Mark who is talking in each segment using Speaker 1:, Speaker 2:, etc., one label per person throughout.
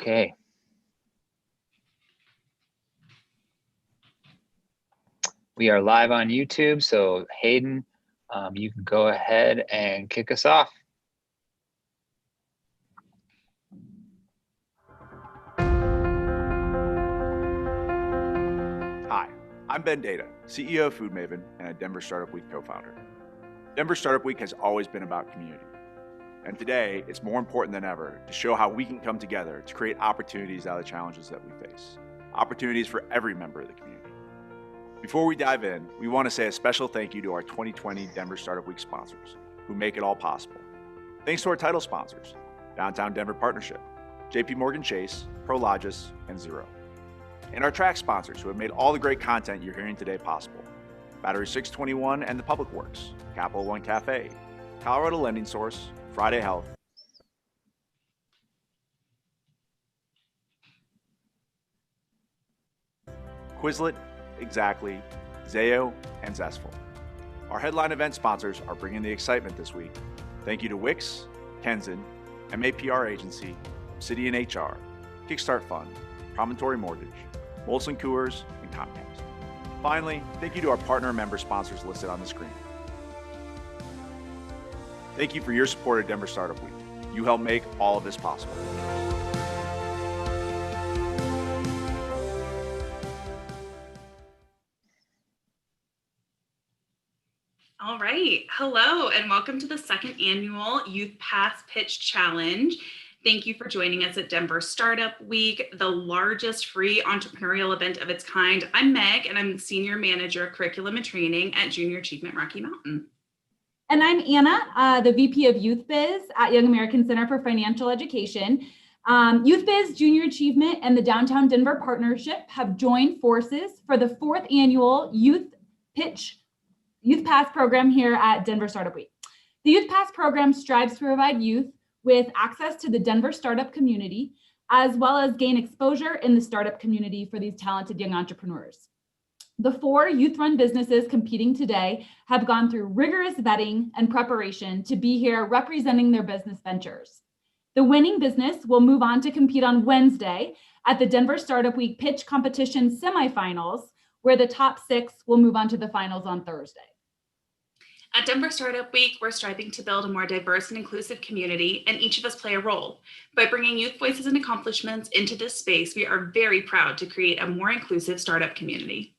Speaker 1: Okay. We are live on YouTube, so Hayden, you can go ahead and kick us off.
Speaker 2: Hi, I'm Ben Data, CEO of Food Maven and a Denver Startup Week co-founder. Denver Startup Week has always been about community. And today, it's more important than ever to show how we can come together to create opportunities out of the challenges that we face. Opportunities for every member of the community. Before we dive in, we want to say a special thank you to our 2020 Denver Startup Week sponsors, who make it all possible. Thanks to our title sponsors, Downtown Denver Partnership, JP Morgan Chase, Prologis, and Xero. And our track sponsors who have made all the great content you're hearing today possible. Battery 621 and the Public Works, Capital One Cafe, Colorado Lending Source, Friday Health, Quizlet, Exactly, Zayo, and Zestful. Our headline event sponsors are bringing the excitement this week. Thank you to Wix, Kenzen, MAPR Agency, Obsidian HR, Kickstart Fund, Promontory Mortgage, Molson Coors, and Comcast. Finally, thank you to our partner and member sponsors listed on the screen. Thank you for your support at Denver Startup Week. You help make all of this possible.
Speaker 3: All right. Hello, and welcome to the second annual Youth Pass Pitch Challenge. Thank you for joining us at Denver Startup Week, the largest free entrepreneurial event of its kind. I'm Meg, and I'm the Senior Manager of Curriculum and Training at Junior Achievement Rocky Mountain.
Speaker 4: And I'm Anna, the VP of Youth Biz at Young American Center for Financial Education. Youth Biz, Junior Achievement, and the Downtown Denver Partnership have joined forces for the fourth annual Youth Pass program here at Denver Startup Week. The Youth Pass program strives to provide youth with access to the Denver startup community, as well as gain exposure in the startup community for these talented young entrepreneurs. The 4 youth-run businesses competing today have gone through rigorous vetting and preparation to be here representing their business ventures. The winning business will move on to compete on Wednesday at the Denver Startup Week Pitch Competition semifinals, where the top 6 will move on to the finals on Thursday.
Speaker 3: At Denver Startup Week, we're striving to build a more diverse and inclusive community, and each of us play a role. By bringing youth voices and accomplishments into this space, we are very proud to create a more inclusive startup community.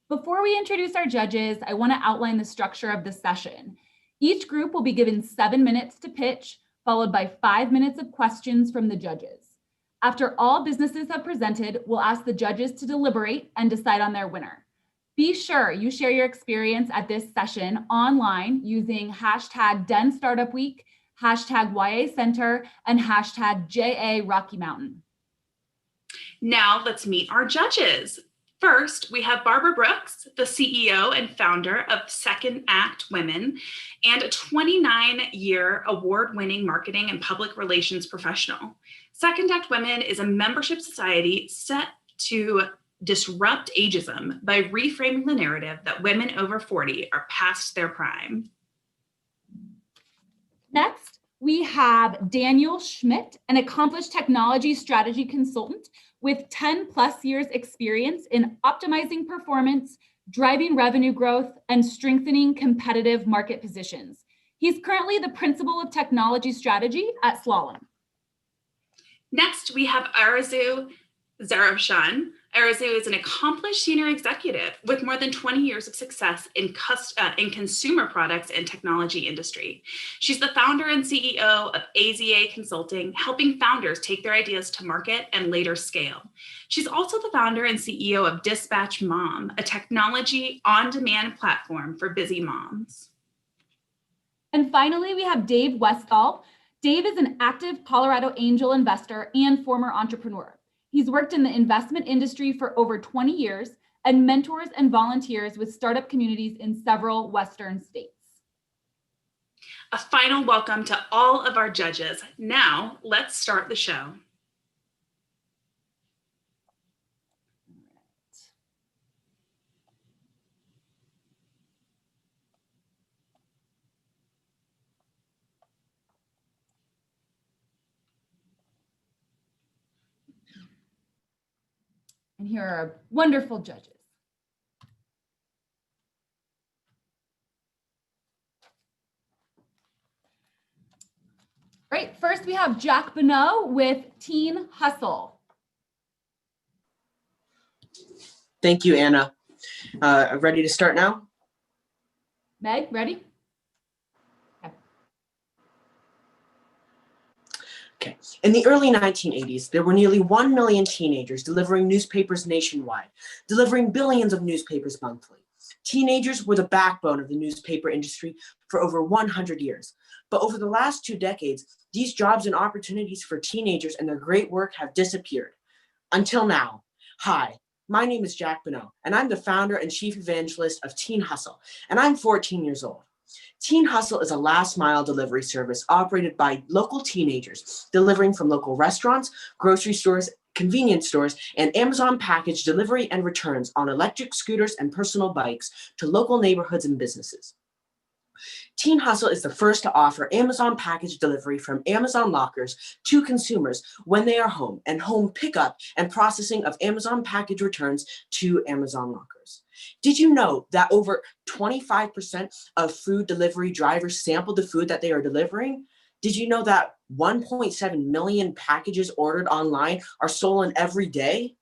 Speaker 4: Before we introduce our judges, I want to outline the structure of the session. Each group will be given 7 minutes to pitch, followed by 5 minutes of questions from the judges. After all businesses have presented, we'll ask the judges to deliberate and decide on their winner. Be sure you share your experience at this session online using hashtag Den Startup Week, hashtag YA Center, and hashtag JA Rocky Mountain.
Speaker 3: Now let's meet our judges. First, we have Barbara Brooks, the CEO and founder of Second Act Women, and a 29-year award-winning marketing and public relations professional. Second Act Women is a membership society set to disrupt ageism by reframing the narrative that women over 40 are past their prime.
Speaker 4: Next, we have Daniel Schmidt, an accomplished technology strategy consultant with 10 plus years experience in optimizing performance, driving revenue growth, and strengthening competitive market positions. He's currently the principal of technology strategy at Slalom.
Speaker 3: Next, we have Arazu Zarafshan. Arazu is an accomplished senior executive with more than 20 years of success in consumer products and technology industry. She's the founder and CEO of AZA Consulting, helping founders take their ideas to market and later scale. She's also the founder and CEO of Dispatch Mom, a technology on-demand platform for busy moms.
Speaker 4: And finally, we have Dave Westphal. Dave is an active Colorado angel investor and former entrepreneur. He's worked in the investment industry for over 20 years and mentors and volunteers with startup communities in several Western states.
Speaker 3: A final welcome to all of our judges. Now, let's start the show.
Speaker 4: And here are our wonderful judges. Great. First, we have Jack Bonneau with Teen Hustl.
Speaker 5: Thank you, Anna. Ready to start now?
Speaker 4: Meg, ready?
Speaker 5: Okay. In the early 1980s, there were nearly 1 million teenagers delivering newspapers nationwide, delivering billions of newspapers monthly. Teenagers were the backbone of the newspaper industry for over 100 years. But over the last 2 decades, these jobs and opportunities for teenagers and their great work have disappeared. Until now. Hi, my name is Jack Bonneau, and I'm the founder and chief evangelist of Teen Hustl, and I'm 14 years old. Teen Hustl is a last-mile delivery service operated by local teenagers, delivering from local restaurants, grocery stores, convenience stores, and Amazon package delivery and returns on electric scooters and personal bikes to local neighborhoods and businesses. Teen Hustl is the first to offer Amazon package delivery from Amazon lockers to consumers when they are home, and home pickup and processing of Amazon package returns to Amazon lockers. Did you know that over 25% of food delivery drivers sample the food that they are delivering? Did you know that 1.7 million packages ordered online are stolen every day?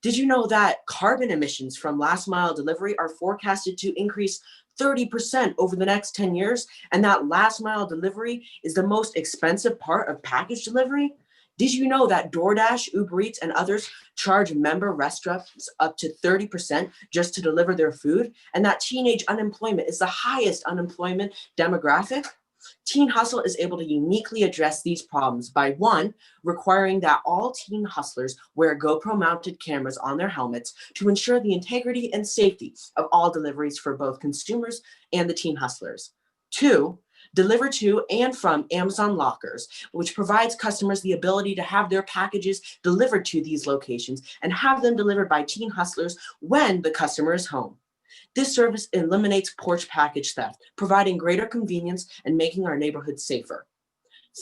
Speaker 5: Did you know that carbon emissions from last mile delivery are forecasted to increase 30% over the next 10 years, and that last mile delivery is the most expensive part of package delivery? Did you know that DoorDash, Uber Eats, and others charge member restaurants up to 30% just to deliver their food, and that teenage unemployment is the highest unemployment demographic? Teen Hustl is able to uniquely address these problems by, one, requiring that all teen hustlers wear GoPro-mounted cameras on their helmets to ensure the integrity and safety of all deliveries for both consumers and the teen hustlers. Two, deliver to and from Amazon lockers, which provides customers the ability to have their packages delivered to these locations and have them delivered by teen hustlers when the customer is home. This service eliminates porch package theft, providing greater convenience and making our neighborhoods safer.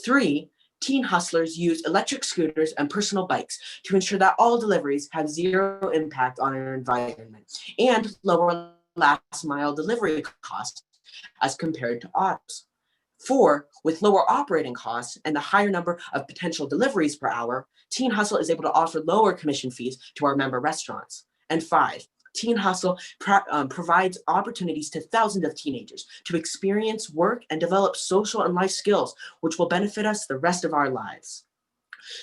Speaker 5: Three, teen hustlers use electric scooters and personal bikes to ensure that all deliveries have zero impact on our environment and lower last mile delivery costs as compared to autos. Four, with lower operating costs and the higher number of potential deliveries per hour, Teen Hustl is able to offer lower commission fees to our member restaurants. And five, Teen Hustl provides opportunities to thousands of teenagers to experience, work, and develop social and life skills, which will benefit us the rest of our lives.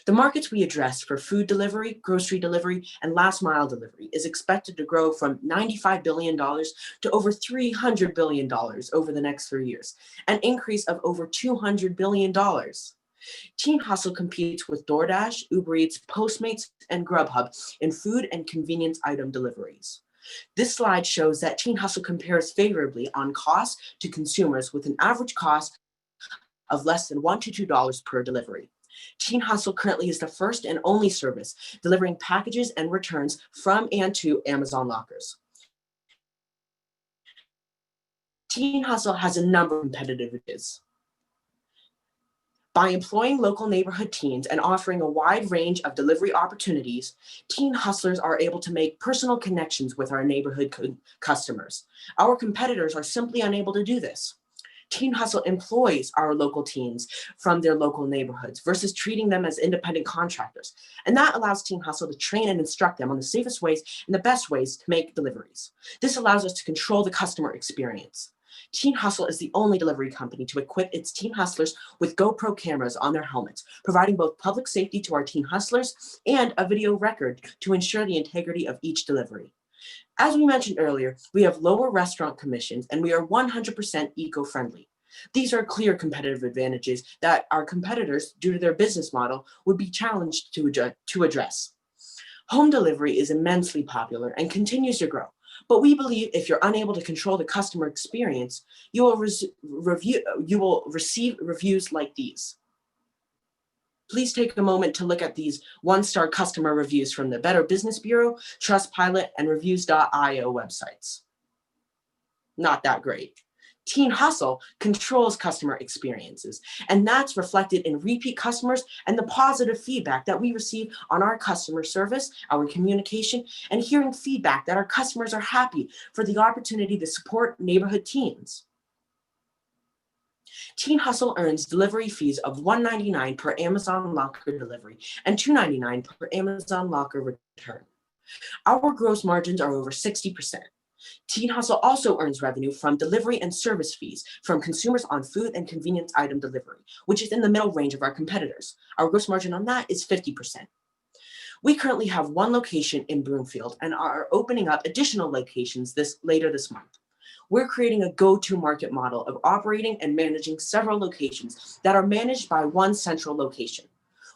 Speaker 5: The markets we address for food delivery, grocery delivery, and last mile delivery is expected to grow from $95 billion to over $300 billion over the next 3 years, an increase of over $200 billion. Teen Hustl competes with DoorDash, Uber Eats, Postmates, and Grubhub in food and convenience item deliveries. This slide shows that Teen Hustl compares favorably on cost to consumers with an average cost of less than $1 to $2 per delivery. Teen Hustl currently is the first and only service delivering packages and returns from and to Amazon lockers. Teen Hustl has a number of competitive advantages. By employing local neighborhood teens and offering a wide range of delivery opportunities, teen hustlers are able to make personal connections with our neighborhood customers. Our competitors are simply unable to do this. Teen Hustl employs our local teens from their local neighborhoods versus treating them as independent contractors. And that allows Teen Hustl to train and instruct them on the safest ways and the best ways to make deliveries. This allows us to control the customer experience. Teen Hustl is the only delivery company to equip its teen hustlers with GoPro cameras on their helmets, providing both public safety to our teen hustlers and a video record to ensure the integrity of each delivery. As we mentioned earlier, we have lower restaurant commissions and we are 100% eco-friendly. These are clear competitive advantages that our competitors, due to their business model, would be challenged to address. Home delivery is immensely popular and continues to grow. But we believe if you're unable to control the customer experience, you will receive reviews like these. Please take a moment to look at these one-star customer reviews from the Better Business Bureau, Trustpilot, and Reviews.io websites. Not that great. Teen Hustle controls customer experiences, and that's reflected in repeat customers and the positive feedback that we receive on our customer service, our communication, and hearing feedback that our customers are happy for the opportunity to support neighborhood teens. Teen Hustle earns delivery fees of $1.99 per Amazon Locker delivery and $2.99 per Amazon Locker return. Our gross margins are over 60%. Teen Hustle also earns revenue from delivery and service fees from consumers on food and convenience item delivery, which is in the middle range of our competitors. Our gross margin on that is 50%. We currently have one location in Broomfield and are opening up additional locations later this month. We're creating a go-to market model of operating and managing several locations that are managed by one central location.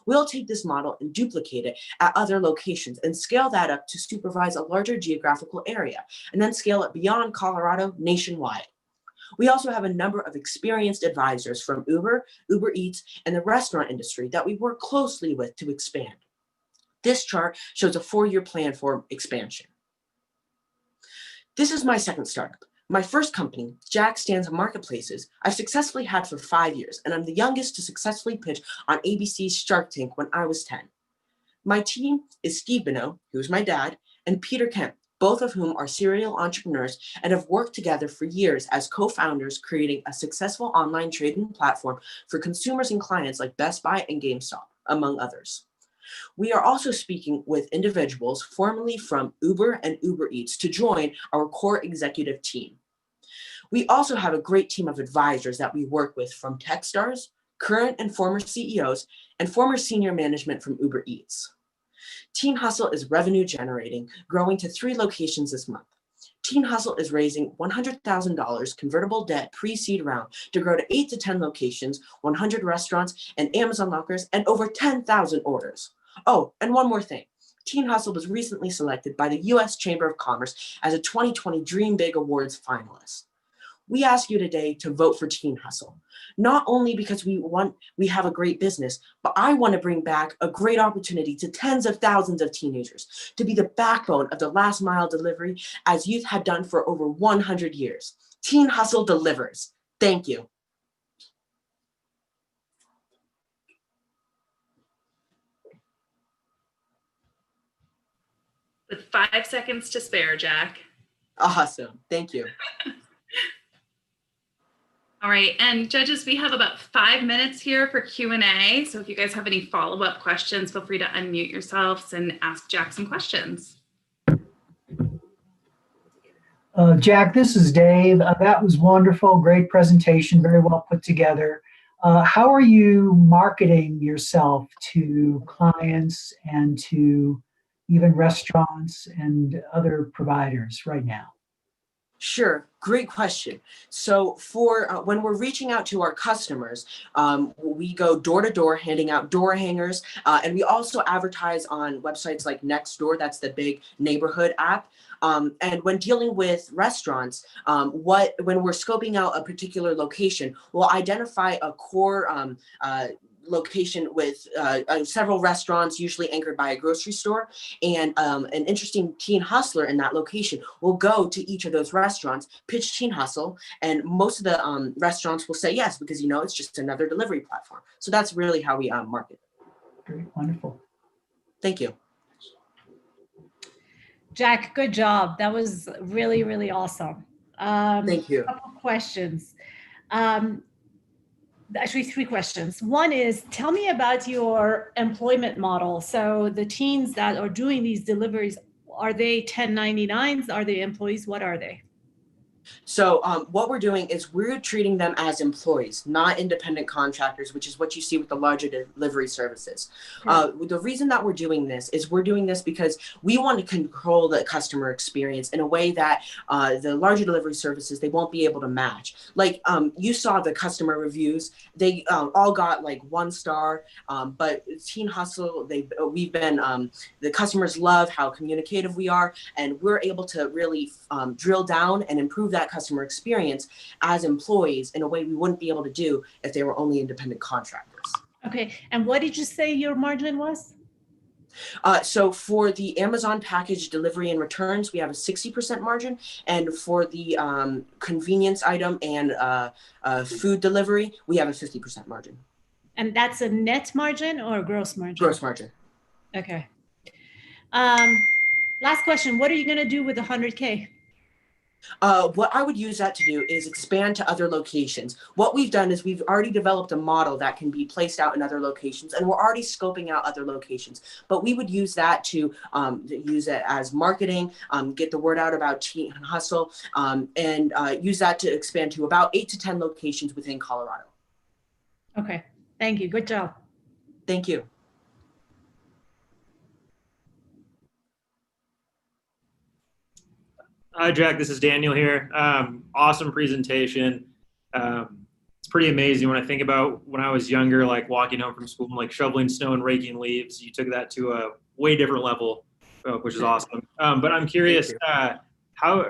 Speaker 5: We'll take this model and duplicate it at other locations and scale that up to supervise a larger geographical area, and then scale it beyond Colorado nationwide. We also have a number of experienced advisors from Uber, Uber Eats, and the restaurant industry that we work closely with to expand. This chart shows a 4-year plan for expansion. This is my second startup. My first company, Jack Stands Marketplaces, I've successfully had for 5 years, and I'm the youngest to successfully pitch on ABC's Shark Tank when I was 10. My team is Steve Bino, who's my dad, and Peter Kemp, both of whom are serial entrepreneurs and have worked together for years as co-founders, creating a successful online trading platform for consumers and clients like Best Buy and GameStop, among others. We are also speaking with individuals formerly from Uber and Uber Eats to join our core executive team. We also have a great team of advisors that we work with from Techstars, current and former CEOs, and former senior management from Uber Eats. Teen Hustle is revenue generating, growing to 3 locations this month. Teen Hustle is raising $100,000 convertible debt pre-seed round to grow to 8 to 10 locations, 100 restaurants, and Amazon lockers, and over 10,000 orders. Oh, and one more thing. Teen Hustle was recently selected by the U.S. Chamber of Commerce as a 2020 Dream Big Awards finalist. We ask you today to vote for Teen Hustle, not only because we have a great business, but I want to bring back a great opportunity to tens of thousands of teenagers to be the backbone of the last mile delivery as youth have done for over 100 years. Teen Hustle delivers. Thank you.
Speaker 3: With 5 seconds to spare, Jack.
Speaker 5: Awesome. Thank you.
Speaker 3: All right, and judges, we have about 5 minutes here for Q&A. So if you guys have any follow-up questions, feel free to unmute yourselves and ask Jack some questions.
Speaker 6: Jack, this is Dave. That was wonderful. Great presentation. Very well put together. How are you marketing yourself to clients and to even restaurants and other providers right now?
Speaker 5: Sure, great question. So for when we're reaching out to our customers, we go door to door handing out door hangers, and we also advertise on websites like Nextdoor, that's the big neighborhood app. And when dealing with restaurants, when we're scoping out a particular location, we'll identify a core location with several restaurants, usually anchored by a grocery store, and an interesting teen hustler in that location will go to each of those restaurants, pitch Teen Hustle, and most of the restaurants will say yes, because it's just another delivery platform. So that's really how we market.
Speaker 6: Great, wonderful.
Speaker 5: Thank you.
Speaker 7: Jack, good job. That was really, really awesome.
Speaker 5: Thank you.
Speaker 7: A couple questions. Actually, 3 questions. One is, tell me about your employment model. So the teens that are doing these deliveries, are they 1099s? Are they employees? What are they?
Speaker 5: So what we're doing is we're treating them as employees, not independent contractors, which is what you see with the larger delivery services. The reason that we're doing this is we're doing this because we want to control the customer experience in a way that the larger delivery services, they won't be able to match. Like you saw the customer reviews, they all got like 1 star, but Teen Hustle, the customers love how communicative we are, and we're able to really drill down and improve that customer experience as employees in a way we wouldn't be able to do if they were only independent contractors.
Speaker 7: Okay, and what did you say your margin was?
Speaker 5: So for the Amazon package delivery and returns, we have a 60% margin. And for the convenience item and food delivery, we have a 50% margin.
Speaker 7: And that's a net margin or a gross margin?
Speaker 5: Gross margin.
Speaker 7: Okay. Last question. What are you going to do with the 100K?
Speaker 5: What I would use that to do is expand to other locations. What we've done is we've already developed a model that can be placed out in other locations, and we're already scoping out other locations. But we would use that to use it as marketing, get the word out about Teen Hustl, and use that to expand to about 8 to 10 locations within Colorado.
Speaker 7: Okay. Thank you. Good job.
Speaker 5: Thank you.
Speaker 8: Hi, Jack. This is Daniel here. Awesome presentation. It's pretty amazing when I think about when I was younger, like walking home from school, like shoveling snow and raking leaves. You took that to a way different level, which is awesome. But I'm curious, how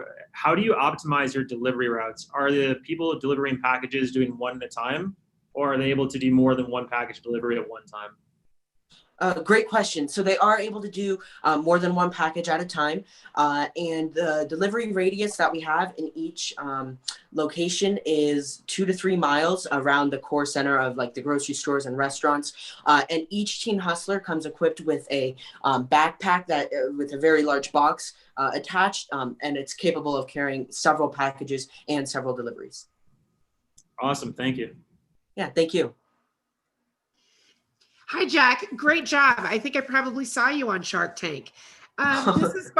Speaker 8: do you optimize your delivery routes? Are the people delivering packages doing one at a time, or are they able to do more than one package delivery at one time?
Speaker 5: Great question. So they are able to do more than one package at a time. And the delivery radius that we have in each location is 2 to 3 miles around the core center of like the grocery stores and restaurants. And each Teen Hustler comes equipped with a backpack that with a very large box attached, and it's capable of carrying several packages and several deliveries.
Speaker 8: Awesome. Thank you.
Speaker 5: Yeah, thank you.
Speaker 9: Hi, Jack. Great job. I think I probably saw you on Shark Tank. This is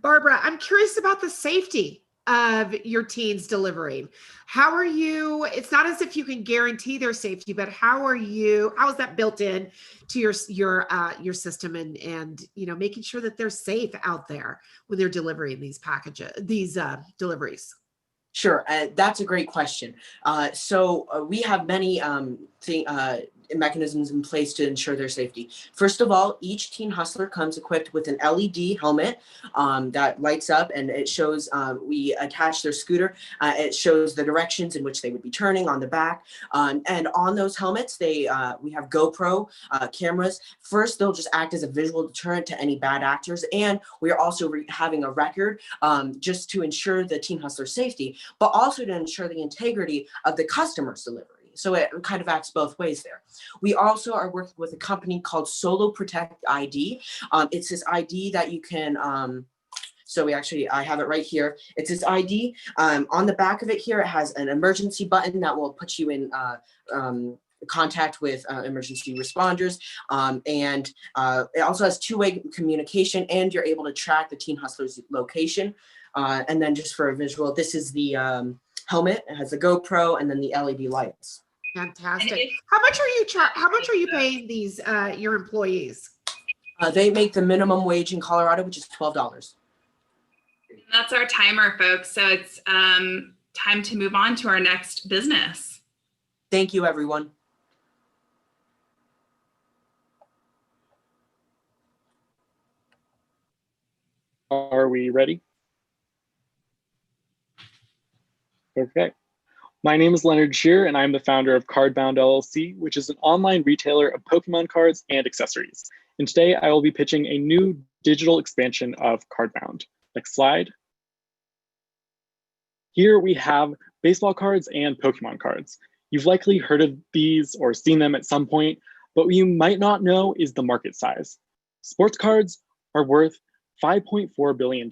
Speaker 9: Barbara. I'm curious about the safety of your teens delivering. How are you? It's not as if you can guarantee their safety, but how is that built in to your system and making sure that they're safe out there when they're delivering these packages, these deliveries?
Speaker 5: Sure, that's a great question. So we have many mechanisms in place to ensure their safety. First of all, each Teen Hustler comes equipped with an LED helmet that lights up, and it shows, we attach their scooter. It shows the directions in which they would be turning on the back. And on those helmets, we have GoPro cameras. First, they'll just act as a visual deterrent to any bad actors. And we are also having a record just to ensure the Teen Hustler safety, but also to ensure the integrity of the customer's delivery. So it kind of acts both ways there. We also are working with a company called Solo Protect ID. It's this ID that you can, I have it right here. It's this ID. On the back of it here, it has an emergency button that will put you in contact with emergency responders. And it also has two-way communication, and you're able to track the Teen Hustler's location. And then just for a visual, this is the helmet. It has the GoPro and then the LED lights.
Speaker 9: Fantastic. How much are you paying these your employees?
Speaker 5: They make the minimum wage in Colorado, which is $12.
Speaker 3: That's our timer, folks. So it's time to move on to our next business.
Speaker 5: Thank you, everyone.
Speaker 10: Are we ready? Okay. My name is Leonard Shear, and I'm the founder of Cardbound LLC, which is an online retailer of Pokemon cards and accessories. And today I will be pitching a new digital expansion of Cardbound. Next slide. Here we have baseball cards and Pokemon cards. You've likely heard of these or seen them at some point, but what you might not know is the market size. Sports cards are worth $5.4 billion,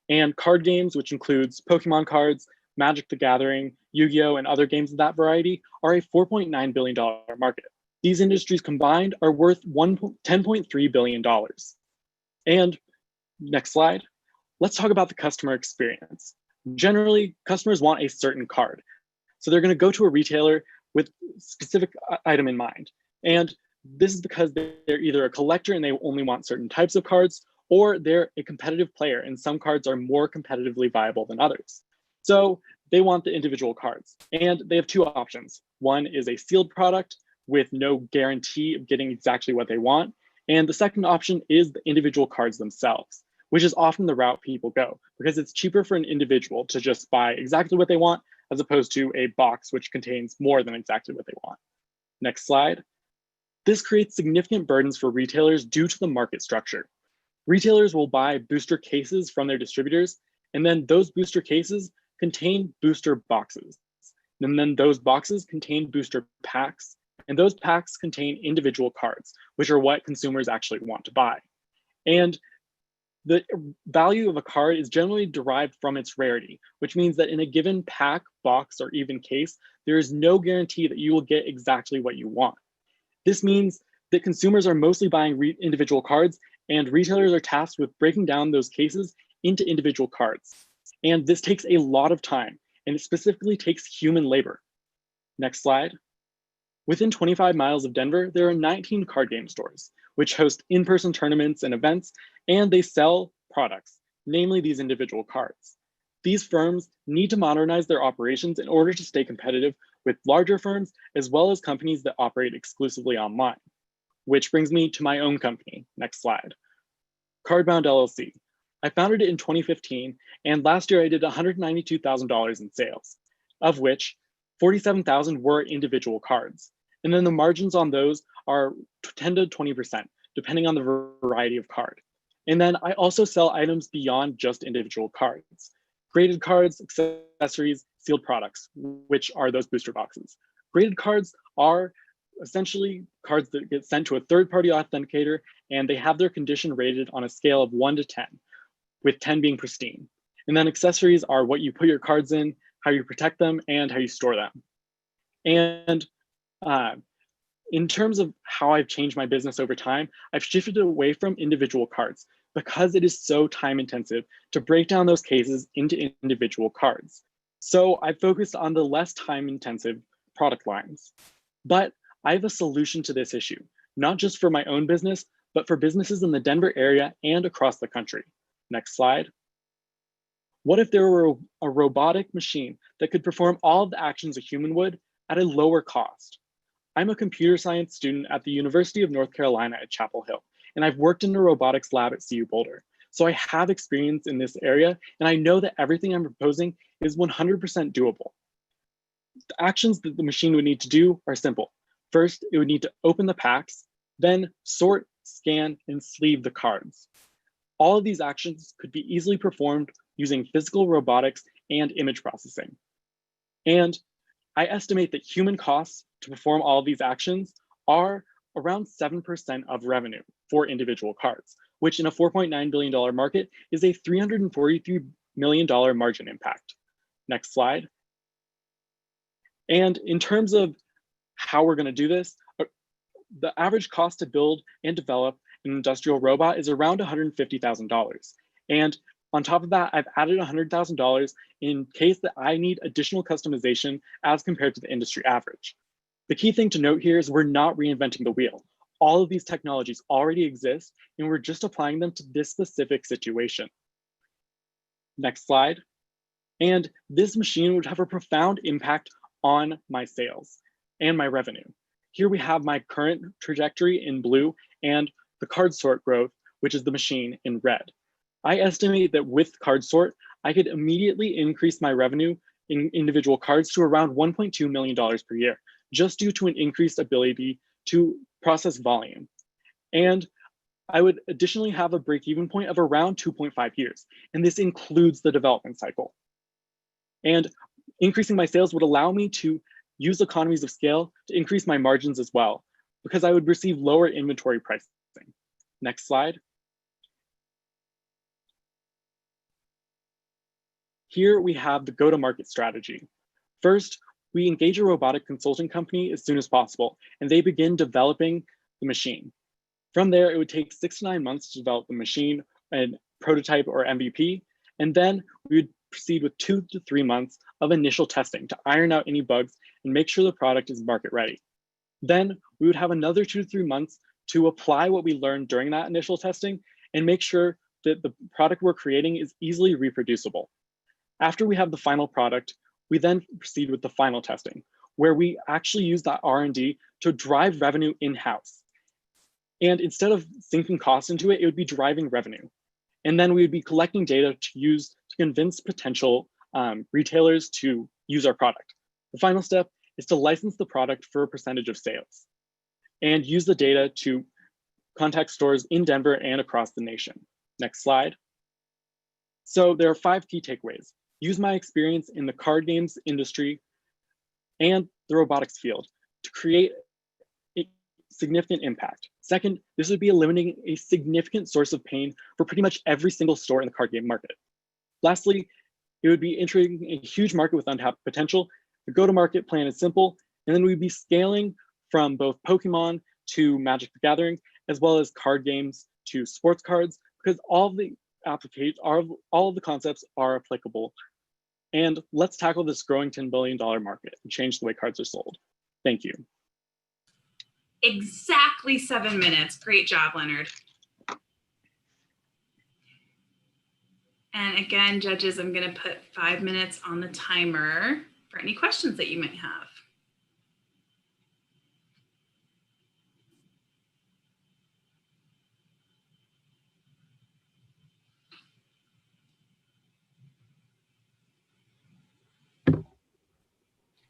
Speaker 10: and card games, which includes Pokemon cards, Magic the Gathering, Yu-Gi-Oh, and other games of that variety, are a $4.9 billion market. These industries combined are worth $10.3 billion. And next slide, let's talk about the customer experience. Generally, customers want a certain card. So they're going to go to a retailer with a specific item in mind. And this is because they're either a collector and they only want certain types of cards, or they're a competitive player and some cards are more competitively viable than others. So they want the individual cards, and they have two options. One is a sealed product with no guarantee of getting exactly what they want. And the second option is the individual cards themselves, which is often the route people go because it's cheaper for an individual to just buy exactly what they want as opposed to a box which contains more than exactly what they want. Next slide. This creates significant burdens for retailers due to the market structure. Retailers will buy booster cases from their distributors, and then those booster cases contain booster boxes. And then those boxes contain booster packs, and those packs contain individual cards, which are what consumers actually want to buy. And the value of a card is generally derived from its rarity, which means that in a given pack, box, or even case, there is no guarantee that you will get exactly what you want. This means that consumers are mostly buying individual cards, and retailers are tasked with breaking down those cases into individual cards. And this takes a lot of time, and it specifically takes human labor. Next slide. Within 25 miles of Denver, there are 19 card game stores, which host in-person tournaments and events, and they sell products, namely these individual cards. These firms need to modernize their operations in order to stay competitive with larger firms, as well as companies that operate exclusively online. Which brings me to my own company. Next slide. Cardbound LLC. I founded it in 2015, and last year I did $192,000 in sales, of which 47,000 were individual cards. And then the margins on those are 10 to 20%, depending on the variety of card. And then I also sell items beyond just individual cards. Graded cards, accessories, sealed products, which are those booster boxes. Graded cards are essentially cards that get sent to a third-party authenticator, and they have their condition rated on a scale of 1 to 10, with 10 being pristine. And then accessories are what you put your cards in, how you protect them, and how you store them. And in terms of how I've changed my business over time, I've shifted away from individual cards because it is so time intensive to break down those cases into individual cards. So I focused on the less time intensive product lines. But I have a solution to this issue, not just for my own business, but for businesses in the Denver area and across the country. Next slide. What if there were a robotic machine that could perform all of the actions a human would at a lower cost? I'm a computer science student at the University of North Carolina at Chapel Hill, and I've worked in a robotics lab at CU Boulder. So I have experience in this area, and I know that everything I'm proposing is 100% doable. The actions that the machine would need to do are simple. First, it would need to open the packs, then sort, scan, and sleeve the cards. All of these actions could be easily performed using physical robotics and image processing. And I estimate that human costs to perform all of these actions are around 7% of revenue for individual cards, which in a $4.9 billion market is a $343 million margin impact. Next slide. And in terms of how we're going to do this, the average cost to build and develop an industrial robot is around $150,000. And on top of that, I've added $100,000 in case that I need additional customization as compared to the industry average. The key thing to note here is we're not reinventing the wheel. All of these technologies already exist, and we're just applying them to this specific situation. Next slide. And this machine would have a profound impact on my sales and my revenue. Here we have my current trajectory in blue and the card sort growth, which is the machine, in red. I estimate that with card sort, I could immediately increase my revenue in individual cards to around $1.2 million per year, just due to an increased ability to process volume. And I would additionally have a break-even point of around 2.5 years, and this includes the development cycle. And increasing my sales would allow me to use economies of scale to increase my margins as well, because I would receive lower inventory pricing. Next slide. Here we have the go-to-market strategy. First, we engage a robotic consulting company as soon as possible, and they begin developing the machine. From there, it would take 6 to 9 months to develop the machine and prototype or MVP, and then we would proceed with 2 to 3 months of initial testing to iron out any bugs and make sure the product is market ready. Then we would have another 2 to 3 months to apply what we learned during that initial testing and make sure that the product we're creating is easily reproducible. After we have the final product, we then proceed with the final testing, where we actually use that R&D to drive revenue in-house. And instead of sinking costs into it, it would be driving revenue. And then we would be collecting data to use to convince potential retailers to use our product. The final step is to license the product for a percentage of sales. and use the data to contact stores in Denver and across the nation. Next slide. So there are 5 key takeaways. Use my experience in the card games industry and the robotics field to create a significant impact. Second, this would be eliminating a significant source of pain for pretty much every single store in the card game market. Lastly, it would be entering a huge market with untapped potential. The go-to-market plan is simple, and then we'd be scaling from both Pokemon to Magic the Gathering, as well as card games to sports cards, because all of the all of the concepts are applicable. And let's tackle this growing $10 billion market and change the way cards are sold. Thank you.
Speaker 3: Exactly 7 minutes. Great job, Leonard. And again, judges, I'm going to put 5 minutes on the timer for any questions that you might have.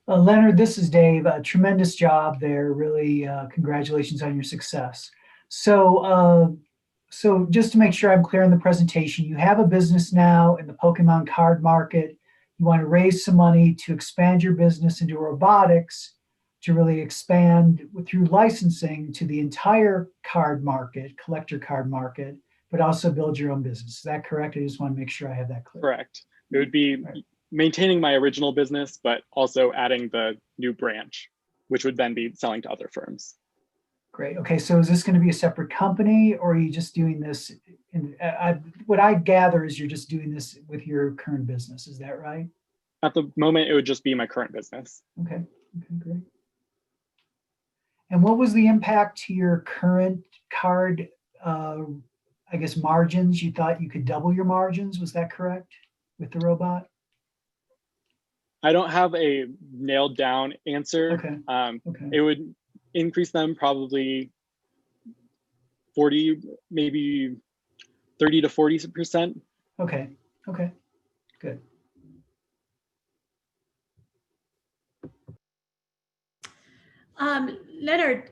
Speaker 6: Leonard, this is Dave. A tremendous job there. Really, congratulations on your success. So just to make sure I'm clear in the presentation, you have a business now in the Pokemon card market. You want to raise some money to expand your business into robotics, to really expand through licensing to the entire card market, collector card market, but also build your own business. Is that correct? I just want to make sure I have that clear.
Speaker 10: Correct. It would be maintaining my original business, but also adding the new branch, which would then be selling to other firms.
Speaker 6: Great. Okay, so is this going to be a separate company, or are you just doing this? What I gather is you're just doing this with your current business. Is that right?
Speaker 10: At the moment, it would just be my current business.
Speaker 6: Okay. Okay, great. And what was the impact to your current card, I guess, margins? You thought you could double your margins. Was that correct with the robot?
Speaker 10: I don't have a nailed down answer.
Speaker 6: Okay. Okay.
Speaker 10: It would increase them probably 40, maybe 30 to 40%.
Speaker 6: Okay. Okay. Good.
Speaker 7: Leonard,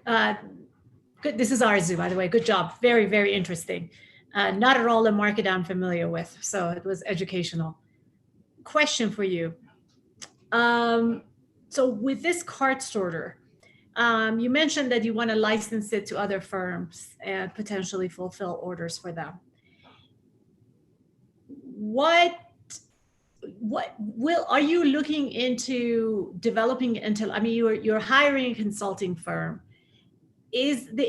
Speaker 7: good. This is Arzu, by the way. Good job. Very, very interesting. Not at all a market I'm familiar with, so it was educational. Question for you. So with this card sorter, you mentioned that you want to license it to other firms and potentially fulfill orders for them. Are you looking into developing you're hiring a consulting firm. Is the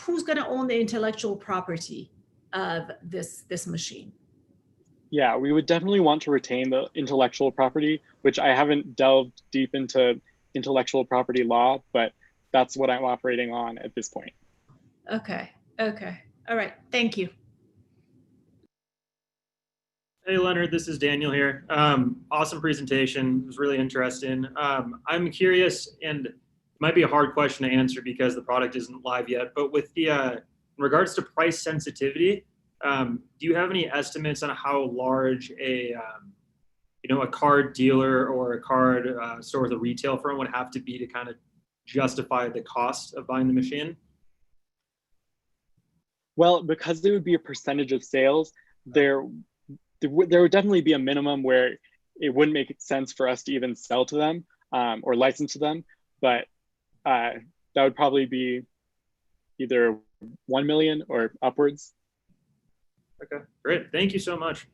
Speaker 7: who's going to own the intellectual property of this machine?
Speaker 10: Yeah, we would definitely want to retain the intellectual property, which I haven't delved deep into intellectual property law, but that's what I'm operating on at this point.
Speaker 7: Okay. Okay. All right. Thank you.
Speaker 8: Hey, Leonard, this is Daniel here. Awesome presentation. It was really interesting. I'm curious, and it might be a hard question to answer because the product isn't live yet, but with the in regards to price sensitivity, do you have any estimates on how large a card dealer or a card store with a retail firm would have to be to kind of justify the cost of buying the machine?
Speaker 10: Well, because it would be a percentage of sales, there would definitely be a minimum where it wouldn't make sense for us to even sell to them or license to them, but that would probably be either 1 million or upwards.
Speaker 8: Okay, great. Thank you so much.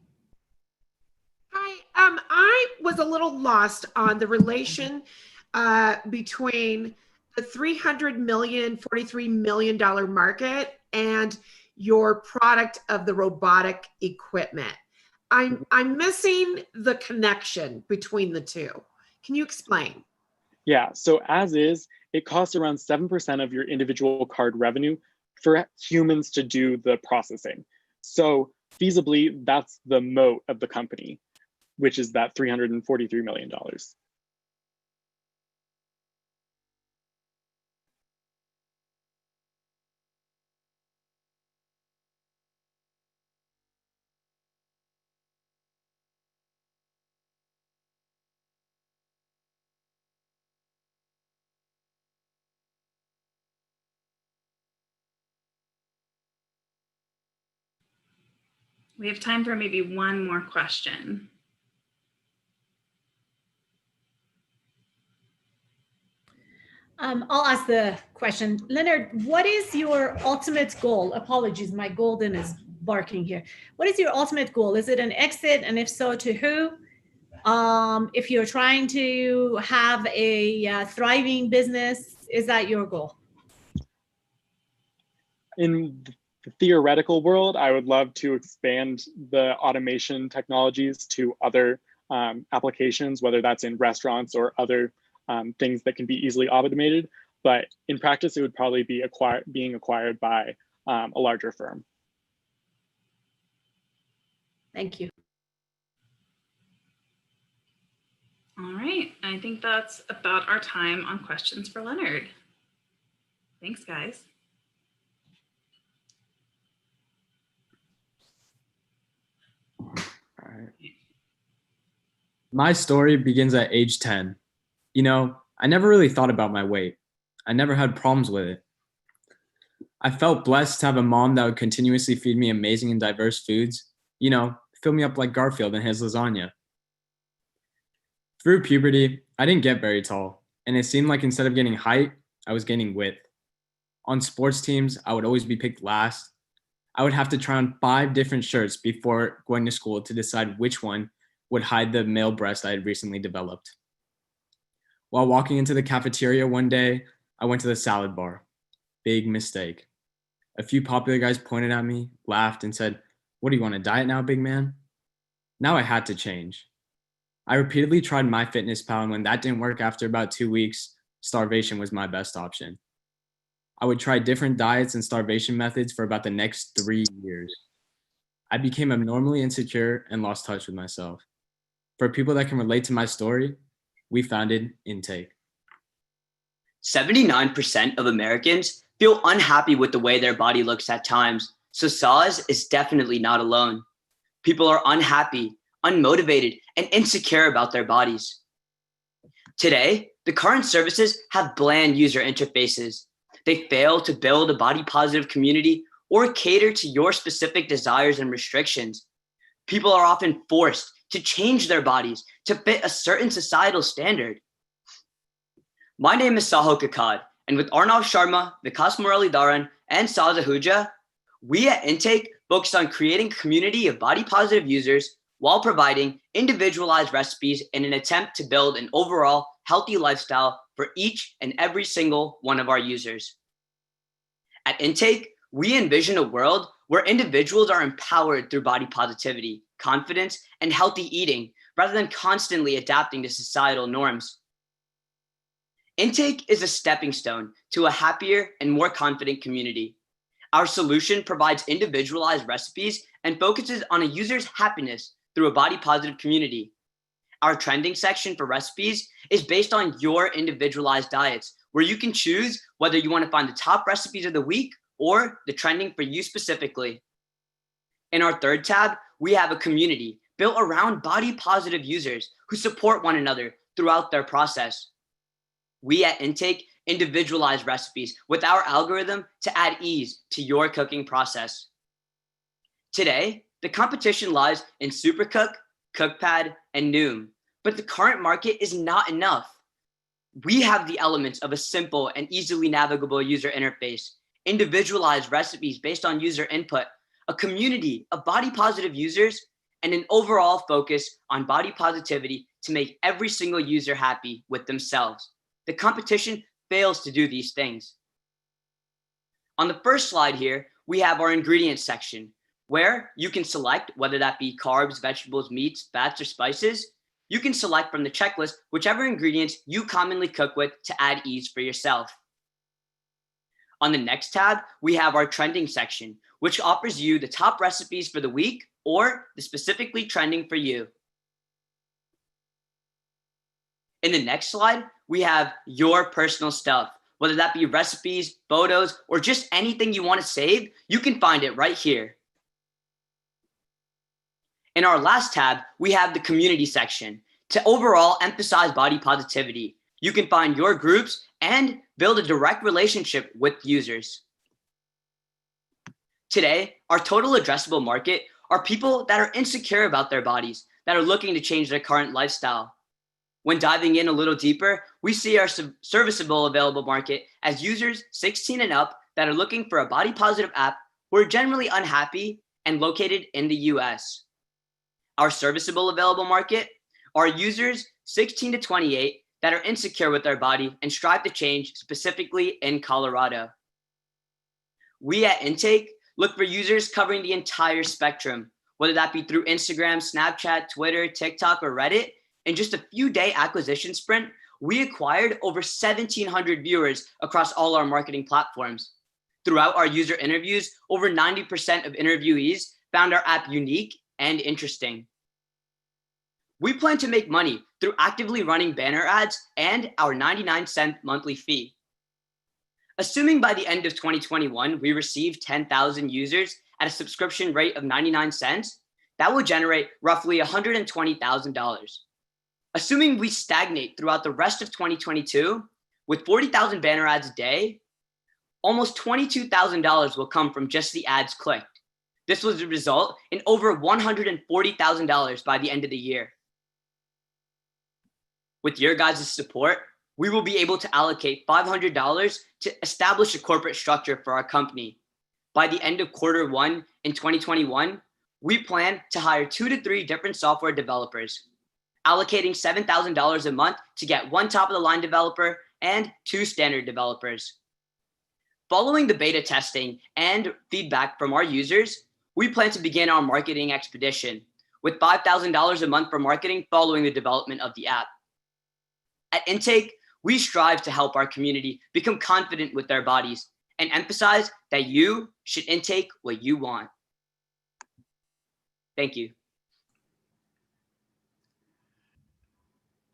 Speaker 9: Hi, I was a little lost on the relation between the $300 million, $43 million market and your product of the robotic equipment. I'm missing the connection between the two. Can you explain?
Speaker 10: Yeah, so as is, it costs around 7% of your individual card revenue for humans to do the processing. So feasibly, that's the moat of the company, which is that $343 million.
Speaker 3: We have time for maybe one more question.
Speaker 7: I'll ask the question. Leonard, what is your ultimate goal? Apologies, my golden is barking here. What is your ultimate goal? Is it an exit? And if so, to who? If you're trying to have a thriving business, is that your goal?
Speaker 10: In the theoretical world, I would love to expand the automation technologies to other applications, whether that's in restaurants or other things that can be easily automated. But in practice, it would probably be being acquired by a larger firm.
Speaker 7: Thank you.
Speaker 3: All right, I think that's about our time on questions for Leonard. Thanks, guys.
Speaker 11: All right. My story begins at age 10. You know, I never really thought about my weight. I never had problems with it. I felt blessed to have a mom that would continuously feed me amazing and diverse foods, you know, fill me up like Garfield and his lasagna. Through puberty, I didn't get very tall, and it seemed like instead of getting height, I was gaining width. On sports teams, I would always be picked last. I would have to try on 5 different shirts before going to school to decide which one would hide the male breast I had recently developed. While walking into the cafeteria one day, I went to the salad bar. Big mistake. A few popular guys pointed at me, laughed, and said, "What, do you want to diet now, big man?" Now I had to change. I repeatedly tried MyFitnessPal, and when that didn't work after about 2 weeks, starvation was my best option. I would try different diets and starvation methods for about the next 3 years. I became abnormally insecure and lost touch with myself. For people that can relate to my story, we founded Intake.
Speaker 12: 79% of Americans feel unhappy with the way their body looks at times, so Saz is definitely not alone. People are unhappy, unmotivated, and insecure about their bodies. Today, the current services have bland user interfaces. They fail to build a body-positive community or cater to your specific desires and restrictions. People are often forced to change their bodies to fit a certain societal standard. My name is Sahil Kakad, and with Arnav Sharma, Vikas Muralidharan, and Saz Ahuja, we at Intake focus on creating a community of body-positive users while providing individualized recipes in an attempt to build an overall healthy lifestyle for each and every single one of our users. At Intake, we envision a world where individuals are empowered through body positivity, confidence, and healthy eating, rather than constantly adapting to societal norms. Intake is a stepping stone to a happier and more confident community. Our solution provides individualized recipes and focuses on a user's happiness through a body-positive community. Our trending section for recipes is based on your individualized diets, where you can choose whether you want to find the top recipes of the week or the trending for you specifically. In our third tab, we have a community built around body-positive users who support one another throughout their process. We at Intake individualize recipes with our algorithm to add ease to your cooking process. Today, the competition lies in Supercook, CookPad, and Noom, but the current market is not enough. We have the elements of a simple and easily navigable user interface, individualized recipes based on user input, a community of body-positive users, and an overall focus on body positivity to make every single user happy with themselves. The competition fails to do these things. On the first slide here, we have our ingredients section, where you can select whether that be carbs, vegetables, meats, fats, or spices. You can select from the checklist whichever ingredients you commonly cook with to add ease for yourself. On the next tab, we have our trending section, which offers you the top recipes for the week or the specifically trending for you. In the next slide, we have your personal stuff. Whether that be recipes, photos, or just anything you want to save, you can find it right here. In our last tab, we have the community section. To overall emphasize body positivity, you can find your groups and build a direct relationship with users. Today, our total addressable market are people that are insecure about their bodies, that are looking to change their current lifestyle. When diving in a little deeper, we see our serviceable available market as users 16 and up that are looking for a body positive app who are generally unhappy and located in the US. Our serviceable available market are users 16 to 28 that are insecure with their body and strive to change, specifically in Colorado. We at Intake look for users covering the entire spectrum, whether that be through Instagram, Snapchat, Twitter, TikTok, or Reddit. In just a few day acquisition sprint, we acquired over 1,700 viewers across all our marketing platforms. Throughout our user interviews, over 90% of interviewees found our app unique and interesting. We plan to make money through actively running banner ads and our 99-cent monthly fee. Assuming by the end of 2021, we receive 10,000 users at a subscription rate of 99 cents, that will generate roughly $120,000. Assuming we stagnate throughout the rest of 2022, with 40,000 banner ads a day, almost $22,000 will come from just the ads clicked. This will result in over $140,000 by the end of the year. With your guys' support, we will be able to allocate $500 to establish a corporate structure for our company. By the end of Q1 in 2021, we plan to hire 2 to 3 different software developers, allocating $7,000 a month to get 1 top-of-the-line developer and 2 standard developers. Following the beta testing and feedback from our users, we plan to begin our marketing expedition with $5,000 a month for marketing following the development of the app. At Intake, we strive to help our community become confident with their bodies and emphasize that you should intake what you want. Thank you.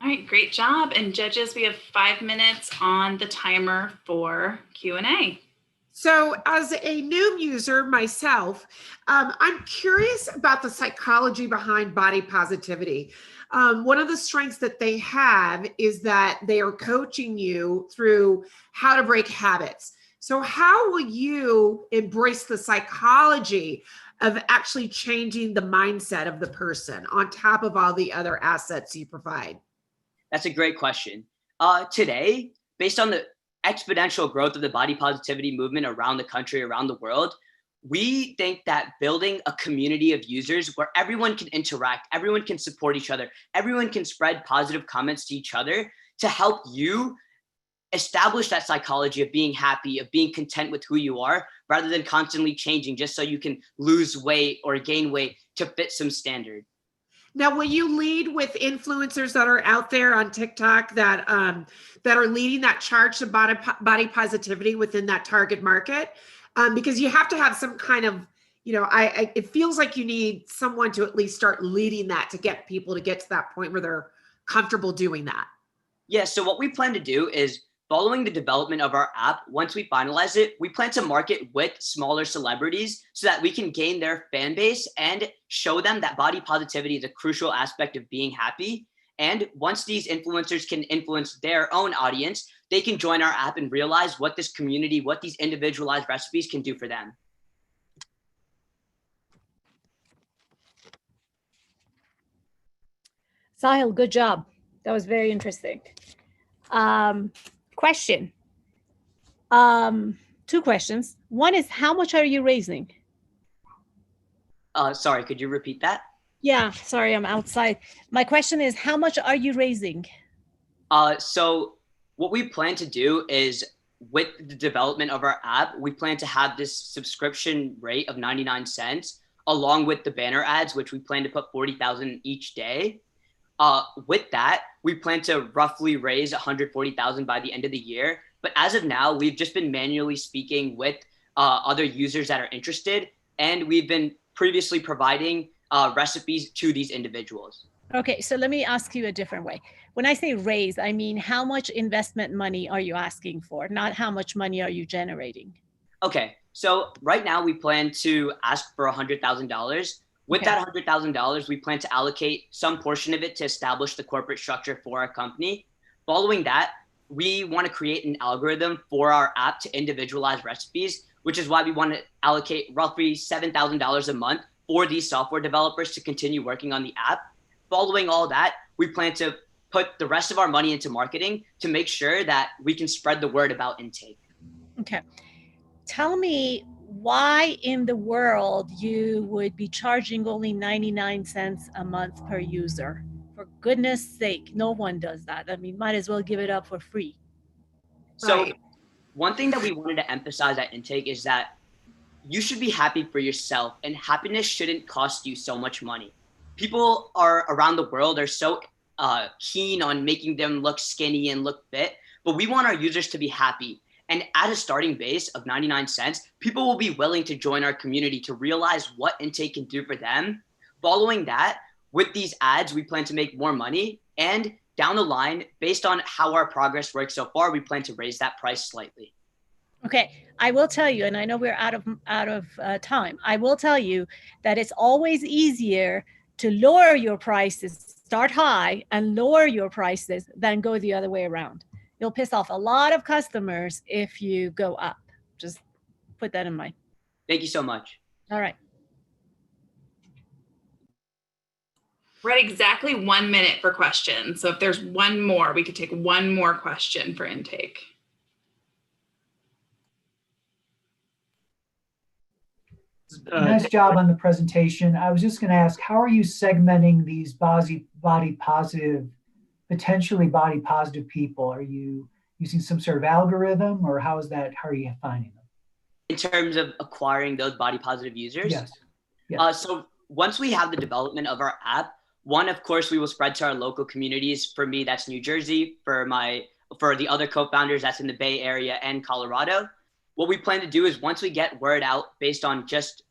Speaker 3: All right, great job. And judges, we have 5 minutes on the timer for Q&A.
Speaker 9: So as a new user myself, I'm curious about the psychology behind body positivity. One of the strengths that they have is that they are coaching you through how to break habits. So how will you embrace the psychology of actually changing the mindset of the person on top of all the other assets you provide?
Speaker 12: That's a great question. Today, based on the exponential growth of the body positivity movement around the country, around the world, we think that building a community of users where everyone can interact, everyone can support each other, everyone can spread positive comments to each other to help you establish that psychology of being happy, of being content with who you are, rather than constantly changing just so you can lose weight or gain weight to fit some standard.
Speaker 9: Now, will you lead with influencers that are out there on TikTok that are leading that charge to body positivity within that target market? Because you have to have some kind of, it feels like you need someone to at least start leading that to get people to get to that point where they're comfortable doing that.
Speaker 12: Yeah, so what we plan to do is, following the development of our app, once we finalize it, we plan to market with smaller celebrities so that we can gain their fan base and show them that body positivity is a crucial aspect of being happy. And once these influencers can influence their own audience, they can join our app and realize what this community, what these individualized recipes can do for them.
Speaker 13: Sahil, good job. That was very interesting. Question. 2 questions. One is, how much are you raising?
Speaker 12: Sorry, could you repeat that?
Speaker 13: Yeah, sorry, I'm outside. My question is, how much are you raising?
Speaker 12: So what we plan to do is, with the development of our app, we plan to have this subscription rate of 99 cents, along with the banner ads, which we plan to put 40,000 each day. With that, we plan to roughly raise 140,000 by the end of the year. But as of now, we've just been manually speaking with other users that are interested, and we've been previously providing recipes to these individuals.
Speaker 13: Okay, so let me ask you a different way. When I say raise, I mean, how much investment money are you asking for? Not how much money are you generating?
Speaker 12: Okay, so right now we plan to ask for $100,000. With that $100,000, we plan to allocate some portion of it to establish the corporate structure for our company. Following that, we want to create an algorithm for our app to individualize recipes, which is why we want to allocate roughly $7,000 a month for these software developers to continue working on the app. Following all that, we plan to put the rest of our money into marketing to make sure that we can spread the word about Intake.
Speaker 13: Okay. Tell me why in the world you would be charging only 99 cents a month per user. For goodness sake, no one does that. I mean, might as well give it up for free.
Speaker 12: So
Speaker 3: Right.
Speaker 12: one thing that we wanted to emphasize at Intake is that you should be happy for yourself, and happiness shouldn't cost you so much money. People around the world are so keen on making them look skinny and look fit, but we want our users to be happy. And at a starting base of 99 cents, people will be willing to join our community to realize what Intake can do for them. Following that, with these ads, we plan to make more money. And down the line, based on how our progress works so far, we plan to raise that price slightly.
Speaker 13: Okay, I will tell you, and I know we're out of time. I will tell you that it's always easier to lower your prices, start high and lower your prices than go the other way around. You'll piss off a lot of customers if you go up. Just put that in mind.
Speaker 12: Thank you so much.
Speaker 13: All right.
Speaker 3: We're at exactly 1 minute for questions. So if there's one more, we could take one more question for Intake.
Speaker 6: Nice job on the presentation. I was just going to ask, how are you segmenting these potentially body positive people? Are you using some sort of algorithm, or how are you finding them?
Speaker 12: In terms of acquiring those body positive users?
Speaker 6: Yes.
Speaker 12: So once we have the development of our app, one, of course, we will spread to our local communities. For me, that's New Jersey. For the other co-founders, that's in the Bay Area and Colorado. What we plan to do is once we get word out based on just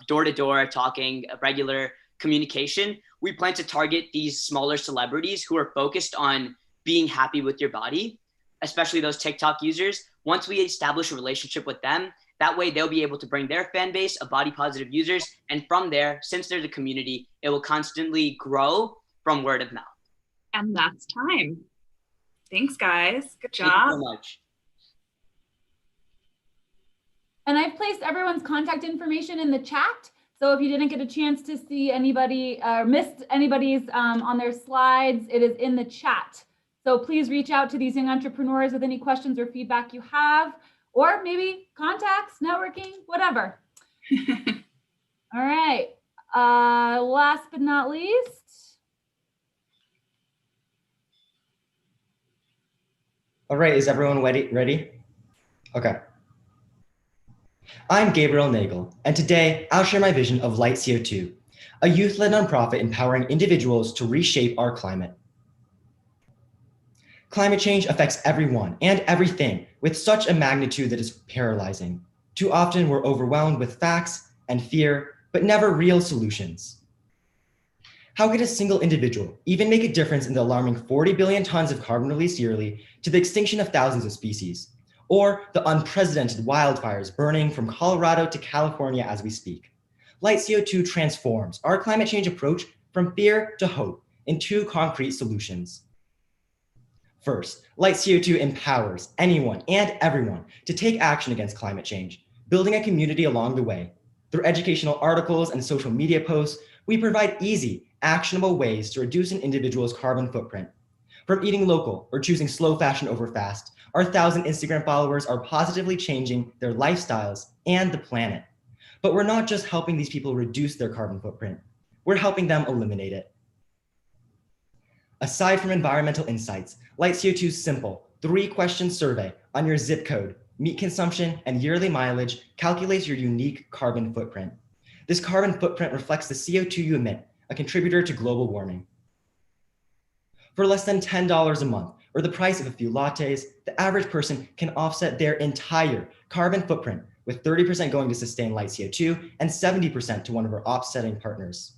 Speaker 12: door-to-door talking, regular communication, we plan to target these smaller celebrities who are focused on being happy with your body, especially those TikTok users. Once we establish a relationship with them, that way they'll be able to bring their fan base of body positive users. And from there, since there's a community, it will constantly grow from word of mouth.
Speaker 3: And that's time. Thanks, guys. Good job.
Speaker 12: Thank you so much.
Speaker 4: And I've placed everyone's contact information in the chat. So if you didn't get a chance to see anybody or missed anybody's on their slides, it is in the chat. So please reach out to these young entrepreneurs with any questions or feedback you have, or maybe contacts, networking, whatever. All right. Last but not least.
Speaker 14: All right, is everyone ready? Okay. I'm Gabriel Nagel, and today I'll share my vision of Light CO2, a youth-led nonprofit empowering individuals to reshape our climate. Climate change affects everyone and everything with such a magnitude that is paralyzing. Too often we're overwhelmed with facts and fear, but never real solutions. How could a single individual even make a difference in the alarming 40 billion tons of carbon released yearly to the extinction of thousands of species? Or the unprecedented wildfires burning from Colorado to California as we speak? Light CO2 transforms our climate change approach from fear to hope in two concrete solutions. First, Light CO2 empowers anyone and everyone to take action against climate change, building a community along the way. Through educational articles and social media posts, we provide easy, actionable ways to reduce an individual's carbon footprint. From eating local or choosing slow fashion over fast, our 1,000 Instagram followers are positively changing their lifestyles and the planet. But we're not just helping these people reduce their carbon footprint, we're helping them eliminate it. Aside from environmental insights, Light CO2's simple 3-question survey on your zip code, meat consumption, and yearly mileage calculates your unique carbon footprint. This carbon footprint reflects the CO2 you emit, a contributor to global warming. For less than $10 a month, or the price of a few lattes, the average person can offset their entire carbon footprint, with 30% going to sustain Light CO2 and 70% to one of our offsetting partners.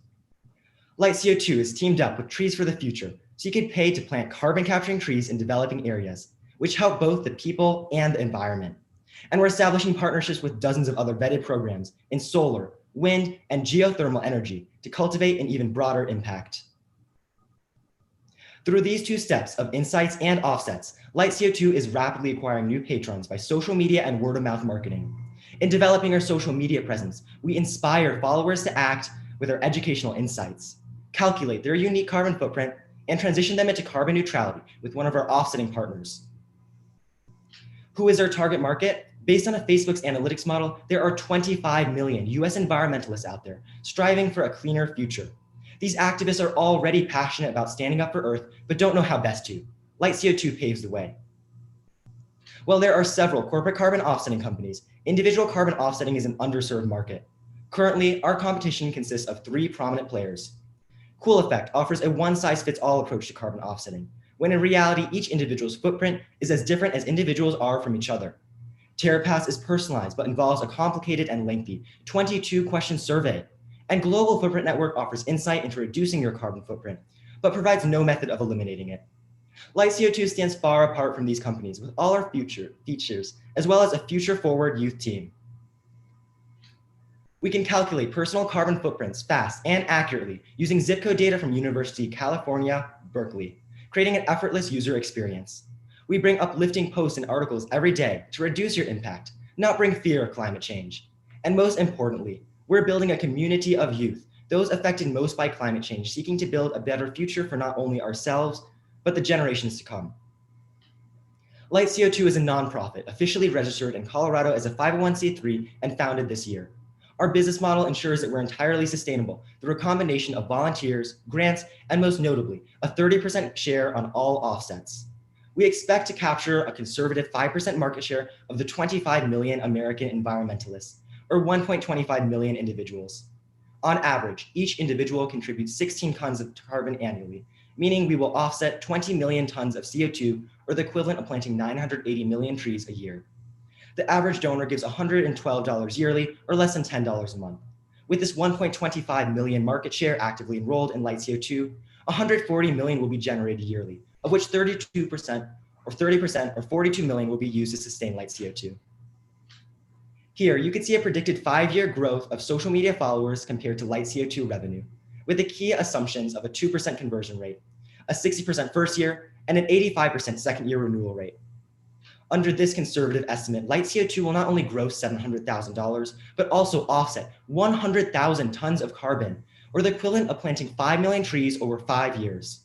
Speaker 14: Light CO2 is teamed up with Trees for the Future, so you can pay to plant carbon capturing trees in developing areas, which help both the people and the environment. And we're establishing partnerships with dozens of other vetted programs in solar, wind, and geothermal energy to cultivate an even broader impact. Through these two steps of insights and offsets, Light CO2 is rapidly acquiring new patrons by social media and word-of-mouth marketing. In developing our social media presence, we inspire followers to act with our educational insights, calculate their unique carbon footprint, and transition them into carbon neutrality with one of our offsetting partners. Who is our target market? Based on Facebook's analytics model, there are 25 million US environmentalists out there striving for a cleaner future. These activists are already passionate about standing up for Earth, but don't know how best to. Light CO2 paves the way. While there are several corporate carbon offsetting companies, individual carbon offsetting is an underserved market. Currently, our competition consists of 3 prominent players. Cool Effect offers a one-size-fits-all approach to carbon offsetting, when in reality, each individual's footprint is as different as individuals are from each other. TerraPass is personalized, but involves a complicated and lengthy 22-question survey. And Global Footprint Network offers insight into reducing your carbon footprint, but provides no method of eliminating it. Light CO2 stands far apart from these companies with all our future features, as well as a future-forward youth team. We can calculate personal carbon footprints fast and accurately using zip code data from University of California, Berkeley, creating an effortless user experience. We bring uplifting posts and articles every day to reduce your impact, not bring fear of climate change. And most importantly, we're building a community of youth, those affected most by climate change, seeking to build a better future for not only ourselves, but the generations to come. Light CO2 is a nonprofit, officially registered in Colorado as a 501c3 and founded this year. Our business model ensures that we're entirely sustainable through a combination of volunteers, grants, and most notably, a 30% share on all offsets. We expect to capture a conservative 5% market share of the 25 million American environmentalists, or 1.25 million individuals. On average, each individual contributes 16 tons of carbon annually, meaning we will offset 20 million tons of CO2, or the equivalent of planting 980 million trees a year. The average donor gives $112 yearly, or less than $10 a month. With this 1.25 million market share actively enrolled in Light CO2, 140 million will be generated yearly, of which 32% or 30% or 42 million will be used to sustain Light CO2. Here, you can see a predicted 5-year growth of social media followers compared to Light CO2 revenue, with the key assumptions of a 2% conversion rate, a 60% first year, and an 85% second year renewal rate. Under this conservative estimate, Light CO2 will not only gross $700,000, but also offset 100,000 tons of carbon, or the equivalent of planting 5 million trees over 5 years.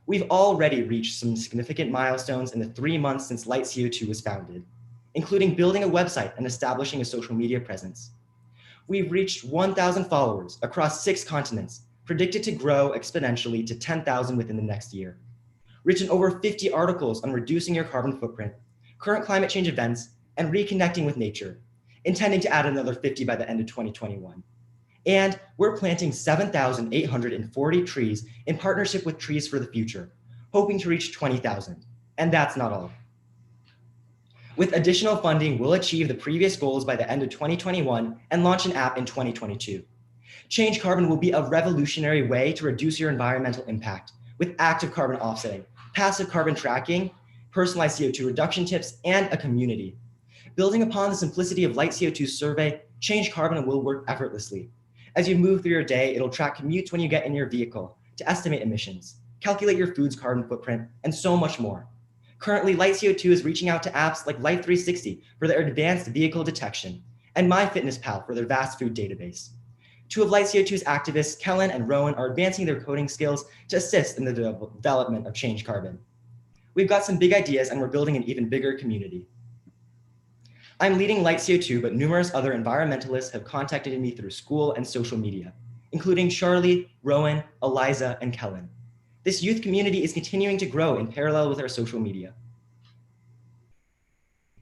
Speaker 14: We've already reached some significant milestones in the 3 months since Light CO2 was founded, including building a website and establishing a social media presence. We've reached 1,000 followers across 6 continents, predicted to grow exponentially to 10,000 within the next year. Written over 50 articles on reducing your carbon footprint, current climate change events, and reconnecting with nature, intending to add another 50 by the end of 2021. And we're planting 7,840 trees in partnership with Trees for the Future, hoping to reach 20,000. And that's not all. With additional funding, we'll achieve the previous goals by the end of 2021 and launch an app in 2022. Change Carbon will be a revolutionary way to reduce your environmental impact with active carbon offsetting, passive carbon tracking, personalized CO2 reduction tips, and a community. Building upon the simplicity of Light CO2's survey, Change Carbon will work effortlessly. As you move through your day, it'll track commutes when you get in your vehicle to estimate emissions, calculate your food's carbon footprint, and so much more. Currently, Light CO2 is reaching out to apps like Life 360 for their advanced vehicle detection, and MyFitnessPal for their vast food database. 2 of Light CO2's activists, Kellen and Rowan, are advancing their coding skills to assist in the development of Change Carbon. We've got some big ideas and we're building an even bigger community. I'm leading Light CO2, but numerous other environmentalists have contacted me through school and social media, including Charlie, Rowan, Eliza, and Kellen. This youth community is continuing to grow in parallel with our social media.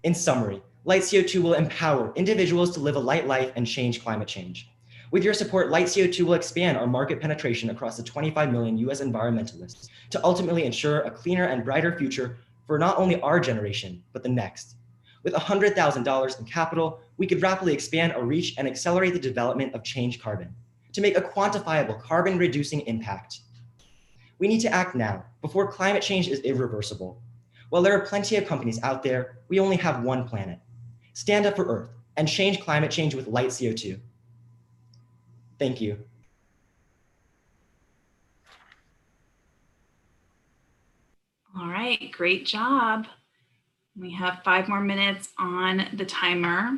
Speaker 14: In summary, Light CO2 will empower individuals to live a light life and change climate change. With your support, Light CO2 will expand our market penetration across the 25 million US environmentalists to ultimately ensure a cleaner and brighter future for not only our generation, but the next. With $100,000 in capital, we could rapidly expand our reach and accelerate the development of Change Carbon to make a quantifiable carbon-reducing impact. We need to act now before climate change is irreversible. While there are plenty of companies out there, we only have one planet. Stand up for Earth and change climate change with Light CO2. Thank you.
Speaker 3: All right, great job. We have 5 more minutes on the timer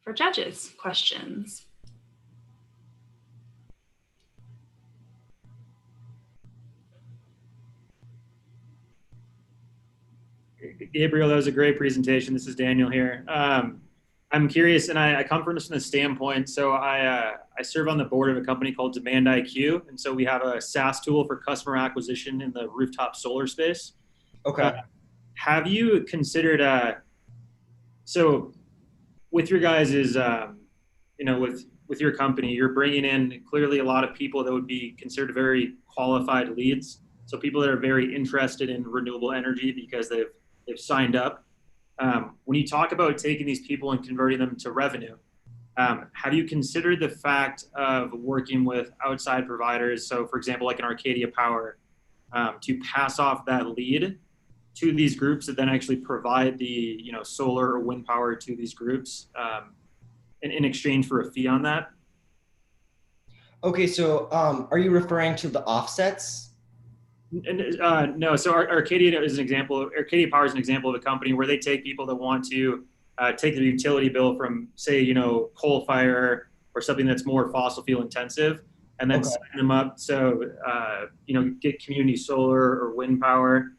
Speaker 3: for judges' questions.
Speaker 8: Gabriel, that was a great presentation. This is Daniel here. I'm curious, and I come from this from the standpoint. So I serve on the board of a company called Demand IQ, and so we have a SaaS tool for customer acquisition in the rooftop solar space.
Speaker 14: Okay.
Speaker 8: Have you considered so with your guys is with your company, you're bringing in clearly a lot of people that would be considered very qualified leads. So people that are very interested in renewable energy because they've signed up. When you talk about taking these people and converting them to revenue, have you considered the fact of working with outside providers? So for example, like an Arcadia Power, to pass off that lead to these groups that then actually provide the solar or wind power to these groups in exchange for a fee on that?
Speaker 14: Okay, so are you referring to the offsets?
Speaker 8: No, so Arcadia is an example. Arcadia Power is an example of a company where they take people that want to take the utility bill from, say, coal fire or something that's more fossil fuel intensive, and then sign them up. So, get community solar or wind power.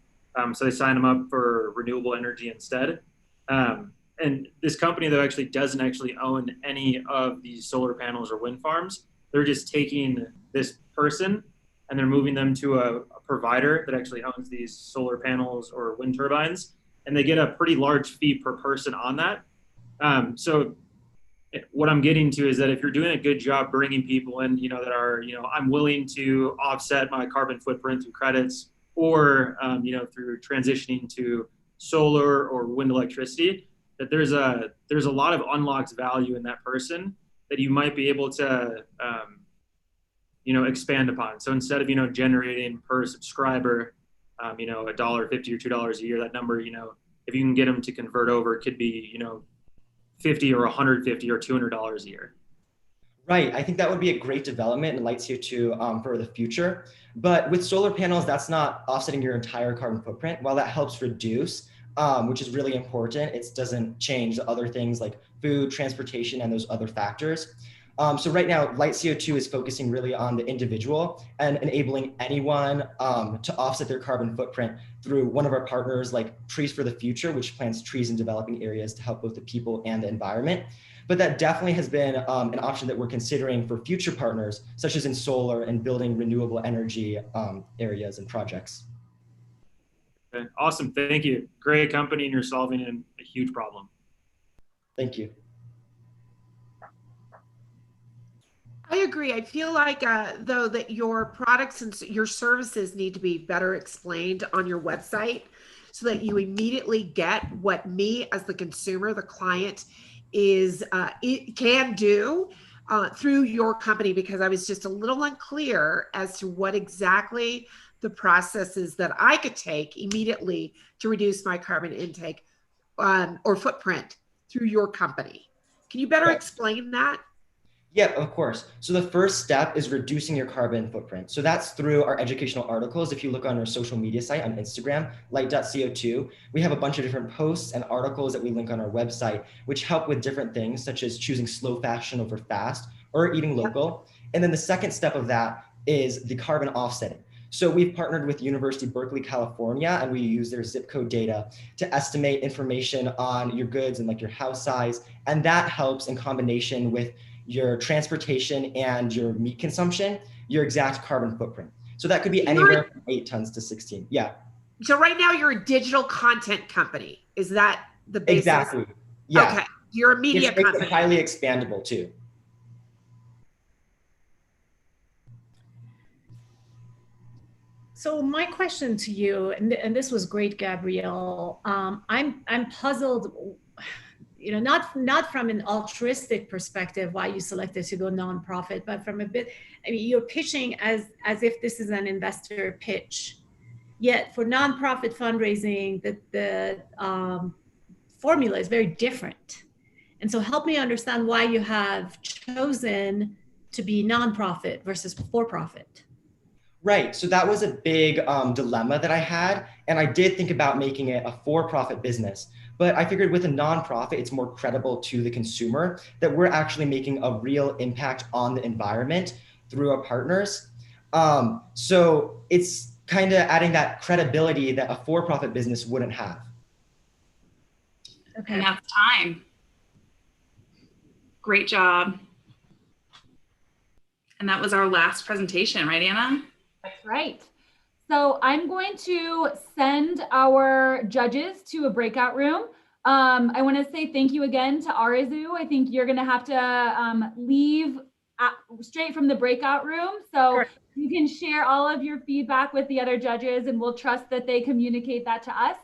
Speaker 8: So they sign them up for renewable energy instead. And this company, though, actually doesn't actually own any of these solar panels or wind farms. They're just taking this person and they're moving them to a provider that actually owns these solar panels or wind turbines, and they get a pretty large fee per person on that. So what I'm getting to is that if you're doing a good job bringing people in, that are, I'm willing to offset my carbon footprint through credits or, through transitioning to solar or wind electricity, that there's a lot of unlocked value in that person that you might be able to, expand upon. So instead of, generating per subscriber, $1.50 or $2 a year, that number, if you can get them to convert over, it could be, $50 or $150 or $200 a year.
Speaker 14: Right. I think that would be a great development in Light CO2 for the future. But with solar panels, that's not offsetting your entire carbon footprint. While that helps reduce, which is really important, it doesn't change the other things like food, transportation, and those other factors. So right now, Light CO2 is focusing really on the individual and enabling anyone to offset their carbon footprint through one of our partners like Trees for the Future, which plants trees in developing areas to help both the people and the environment. But that definitely has been an option that we're considering for future partners, such as in solar and building renewable energy areas and projects.
Speaker 8: Okay. Awesome. Thank you. Great company, and you're solving a huge problem.
Speaker 14: Thank you.
Speaker 9: I agree. I feel like, though, that your products and your services need to be better explained on your website so that you immediately get what me as the consumer, the client, it can do through your company, because I was just a little unclear as to what exactly the process is that I could take immediately to reduce my carbon intake or footprint through your company. Can you better explain that?
Speaker 14: Yeah, of course. So the first step is reducing your carbon footprint. So that's through our educational articles. If you look on our social media site on Instagram, light.co2, we have a bunch of different posts and articles that we link on our website, which help with different things, such as choosing slow fashion over fast or eating local. And then the second step of that is the carbon offsetting. So we've partnered with University of Berkeley, California, and we use their zip code data to estimate information on your goods and like your house size. And that helps in combination with your transportation and your meat consumption, your exact carbon footprint. So that could be anywhere from 8 tons to 16. Yeah.
Speaker 9: So right now you're a digital content company. Is that the basis?
Speaker 14: Exactly. Yeah.
Speaker 9: Okay. You're a media
Speaker 14: company.
Speaker 9: company.
Speaker 14: It's highly expandable too.
Speaker 13: So my question to you, and this was great, Gabrielle. I'm puzzled. Not from an altruistic perspective why you selected to go nonprofit, but from you're pitching as if this is an investor pitch. Yet for nonprofit fundraising, the formula is very different. And so help me understand why you have chosen to be nonprofit versus for-profit.
Speaker 14: Right. So that was a big dilemma that I had. And I did think about making it a for-profit business. But I figured with a nonprofit, it's more credible to the consumer that we're actually making a real impact on the environment through our partners. So it's kind of adding that credibility that a for-profit business wouldn't have.
Speaker 3: Okay. And that's time. Great job. And that was our last presentation, right, Anna?
Speaker 4: That's right. So I'm going to send our judges to a breakout room. I want to say thank you again to Arzu. I think you're going to have to leave straight from the breakout room. So you can share all of your feedback with the other judges, and we'll trust that they communicate that to us.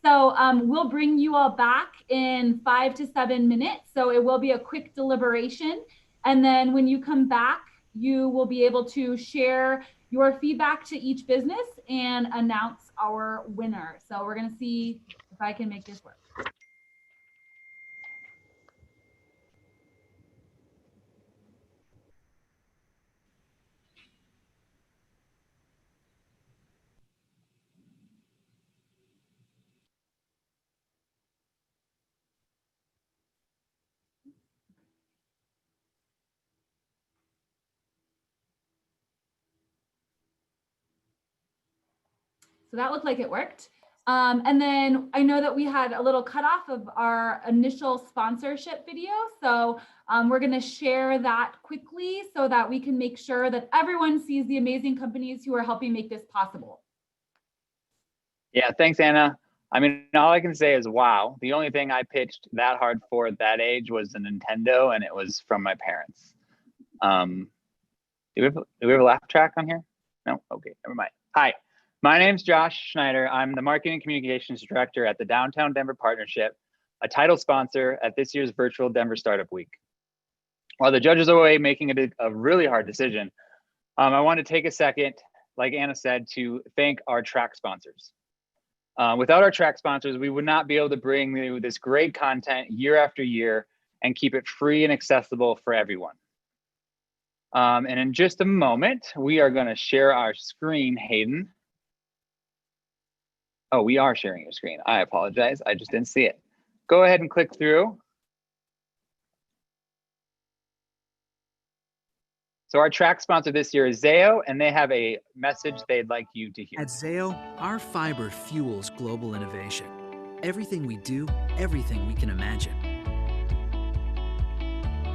Speaker 4: So we'll bring you all back in 5 to 7 minutes. So it will be a quick deliberation. And then when you come back, you will be able to share your feedback to each business and announce our winner. So we're going to see if I can make this work. So that looked like it worked. And then I know that we had a little cutoff of our initial sponsorship video. So we're going to share that quickly so that we can make sure that everyone sees the amazing companies who are helping make this possible.
Speaker 1: Yeah, thanks, Anna. I mean, all I can say is, wow. The only thing I pitched that hard for at that age was a Nintendo, and it was from my parents. Do we have a laugh track on here? No? Okay, never mind. Hi. My name's Josh Schneider. I'm the Marketing and Communications Director at the Downtown Denver Partnership, a title sponsor at this year's virtual Denver Startup Week. While the judges are away making a really hard decision, I want to take a second, like Anna said, to thank our track sponsors. Without our track sponsors, we would not be able to bring you this great content year after year and keep it free and accessible for everyone. And in just a moment, we are going to share our screen, Hayden. Oh, we are sharing your screen. I apologize. I just didn't see it. Go ahead and click through. So our track sponsor this year is Zayo, and they have a message they'd like you to hear.
Speaker 15: At Zayo, our fiber fuels global innovation. Everything we do, everything we can imagine.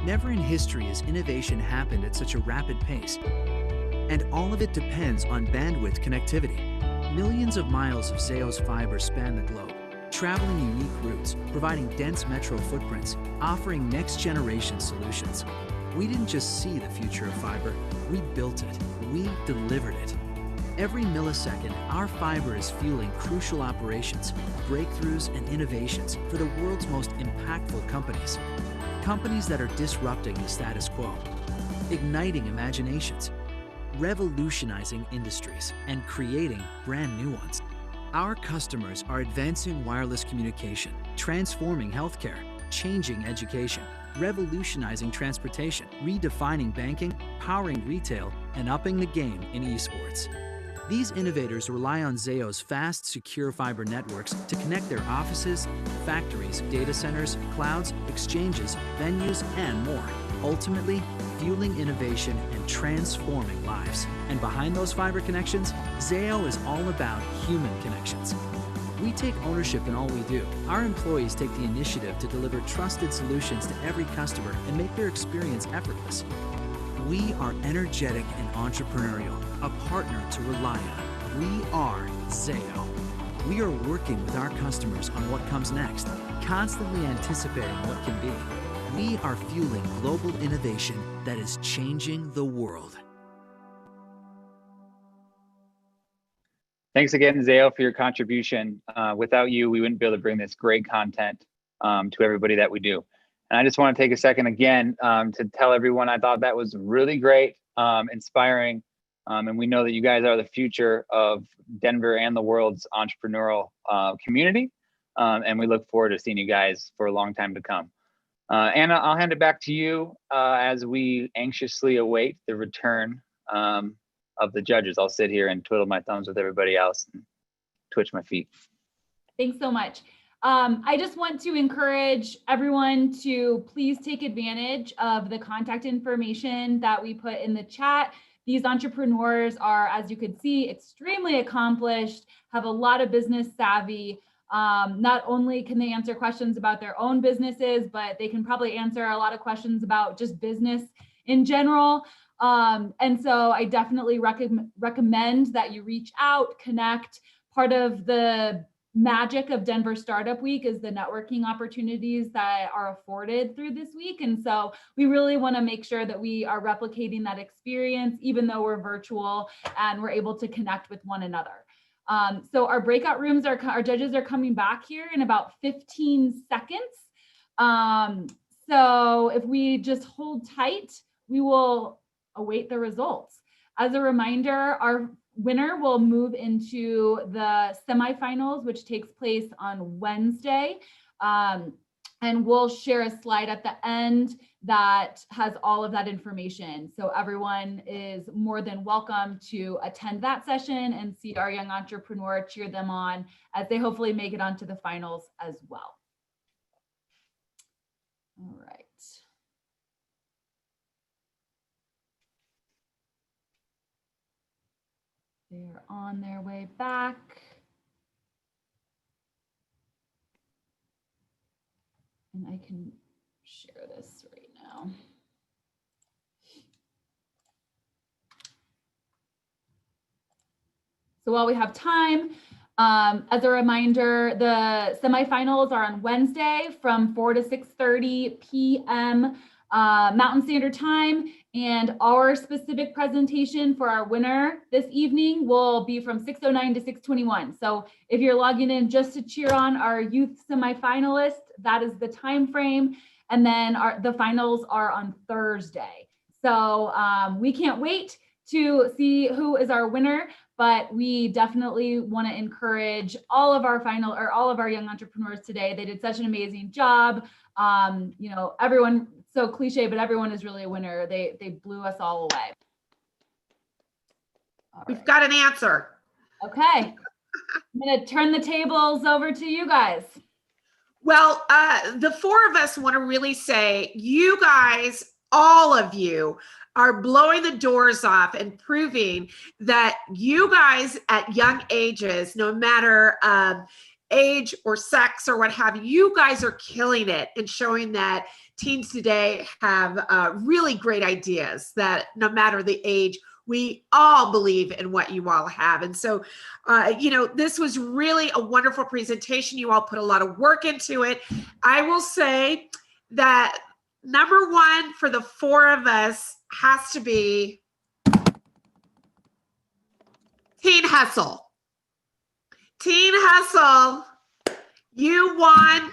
Speaker 15: Never in history has innovation happened at such a rapid pace. And all of it depends on bandwidth connectivity. Millions of miles of Zayo's fiber span the globe, traveling unique routes, providing dense metro footprints, offering next-generation solutions. We didn't just see the future of fiber, we built it, we delivered it. Every millisecond, our fiber is fueling crucial operations, breakthroughs, and innovations for the world's most impactful companies. Companies that are disrupting the status quo, igniting imaginations, revolutionizing industries, and creating brand new ones. Our customers are advancing wireless communication, transforming healthcare, changing education, revolutionizing transportation, redefining banking, powering retail, and upping the game in esports. These innovators rely on Zayo's fast, secure fiber networks to connect their offices, factories, data centers, clouds, exchanges, venues, and more. Ultimately, fueling innovation and transforming lives. And behind those fiber connections, Zayo is all about human connections. We take ownership in all we do. Our employees take the initiative to deliver trusted solutions to every customer and make their experience effortless. We are energetic and entrepreneurial, a partner to rely on. We are Zayo. We are working with our customers on what comes next, constantly anticipating what can be. We are fueling global innovation that is changing the world.
Speaker 1: Thanks again, Zayo, for your contribution. Without you, we wouldn't be able to bring this great content to everybody that we do. And I just want to take a second again to tell everyone I thought that was really great, inspiring, and we know that you guys are the future of Denver and the world's entrepreneurial community, and we look forward to seeing you guys for a long time to come. Anna, I'll hand it back to you as we anxiously await the return of the judges. I'll sit here and twiddle my thumbs with everybody else and twitch my feet.
Speaker 4: Thanks so much. I just want to encourage everyone to please take advantage of the contact information that we put in the chat. These entrepreneurs are, as you could see, extremely accomplished, have a lot of business savvy, Not only can they answer questions about their own businesses, but they can probably answer a lot of questions about just business in general. And so I definitely recommend that you reach out, connect. Part of the magic of Denver Startup Week is the networking opportunities that are afforded through this week. And so we really want to make sure that we are replicating that experience, even though we're virtual and we're able to connect with one another. So our breakout rooms our judges are coming back here in about 15 seconds. So if we just hold tight, we will await the results. As a reminder, our winner will move into the semifinals, which takes place on Wednesday. And we'll share a slide at the end that has all of that information. So everyone is more than welcome to attend that session and see our young entrepreneur, cheer them on as they hopefully make it onto the finals as well. All right. They're on their way back. And I can share this right now. So while we have time, as a reminder, the semifinals are on Wednesday from 4 to 6:30 p.m. Mountain Standard Time. And our specific presentation for our winner this evening will be from 6:09 to 6:21. So if you're logging in just to cheer on our youth semifinalists, that is the time frame. And then the finals are on Thursday. So we can't wait to see who is our winner, but we definitely want to encourage all of our young entrepreneurs today. They did such an amazing job. You know, everyone, so cliche, but everyone is really a winner. They blew us all away.
Speaker 9: We've got an answer.
Speaker 4: Okay. I'm going to turn the tables over to you guys.
Speaker 9: Well, the four of us want to really say, you guys, all of you, are blowing the doors off and proving that you guys at young ages, no matter age or sex or what have you, you guys are killing it and showing that teens today have really great ideas, that no matter the age, we all believe in what you all have. And so, you know, this was really a wonderful presentation. You all put a lot of work into it. I will say that number one for the four of us has to be Teen Hustl. Teen Hustl, you won.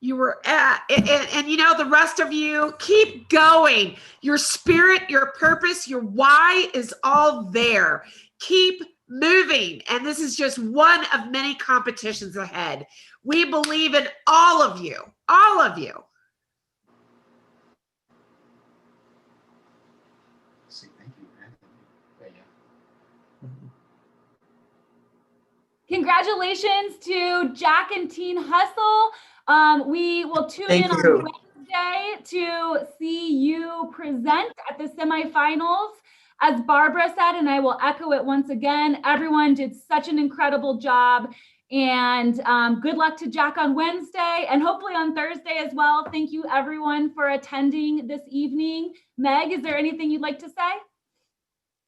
Speaker 9: You were and you know, the rest of you, keep going. Your spirit, your purpose, your why is all there. Keep moving. And this is just one of many competitions ahead. We believe in all of you, all of you.
Speaker 4: Congratulations to Jack and Teen Hustl. We will tune in on Wednesday to see you present at the semifinals. As Barbara said, and I will echo it once again, everyone did such an incredible job. And good luck to Jack on Wednesday and hopefully on Thursday as well. Thank you everyone for attending this evening. Meg, is there anything you'd like to say?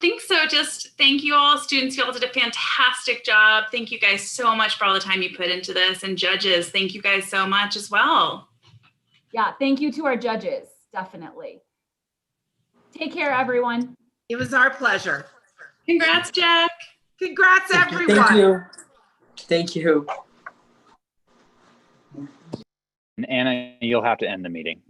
Speaker 3: I think so. Just thank you all, students. You all did a fantastic job. Thank you guys so much for all the time you put into this. And judges, thank you guys so much as well.
Speaker 4: Yeah, thank you to our judges, definitely. Take care, everyone.
Speaker 9: It was our pleasure.
Speaker 3: Congrats, Jack.
Speaker 9: Congrats, everyone.
Speaker 5: Thank you. Thank you.
Speaker 1: And Anna, you'll have to end the meeting.